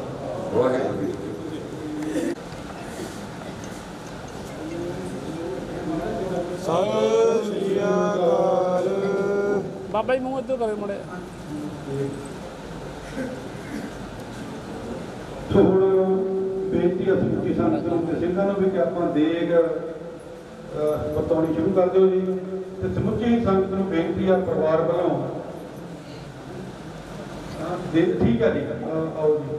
ਵਾਹਿਗੁਰੂ ਜੀ ਕੀ ਫਤਿਹ। ਸਤਿ ਸ਼੍ਰੀ ਅਕਾਲ। ਬਾਬਾ ਜੀ ਮੂੰਹ ਇੱਧਰ ਕਰੇ ਮੁੜੇ। ਸੋ ਹੁਣ ਬੇਨਤੀ ਅਸੀਂ ਮੁਖੀ ਸੰਗਤ ਨੂੰ ਤੇ ਸਿੰਘਾਂ ਨੂੰ ਵੀ ਕਿ ਆਪਾਂ ਦੇਗ ਵਰਤਾਉਣੀ ਸ਼ੁਰੂ ਕਰ ਦਿਓ ਜੀ। ਤੇ ਸਮੁੱਚੀ ਸੰਗਤ ਨੂੰ ਬੇਨਤੀ ਆ ਪਰਿਵਾਰ ਵੱਲੋਂ ਠੀਕ ਹੈ ਜੀ, ਆਓ ਜੀ।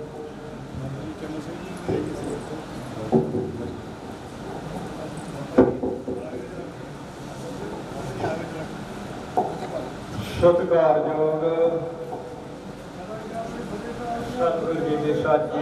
ਸਤਿਕਾਰਯੋਗ ਸਤਿਗੁਰੂ ਜੀ ਦੇ ਸਾਚੀ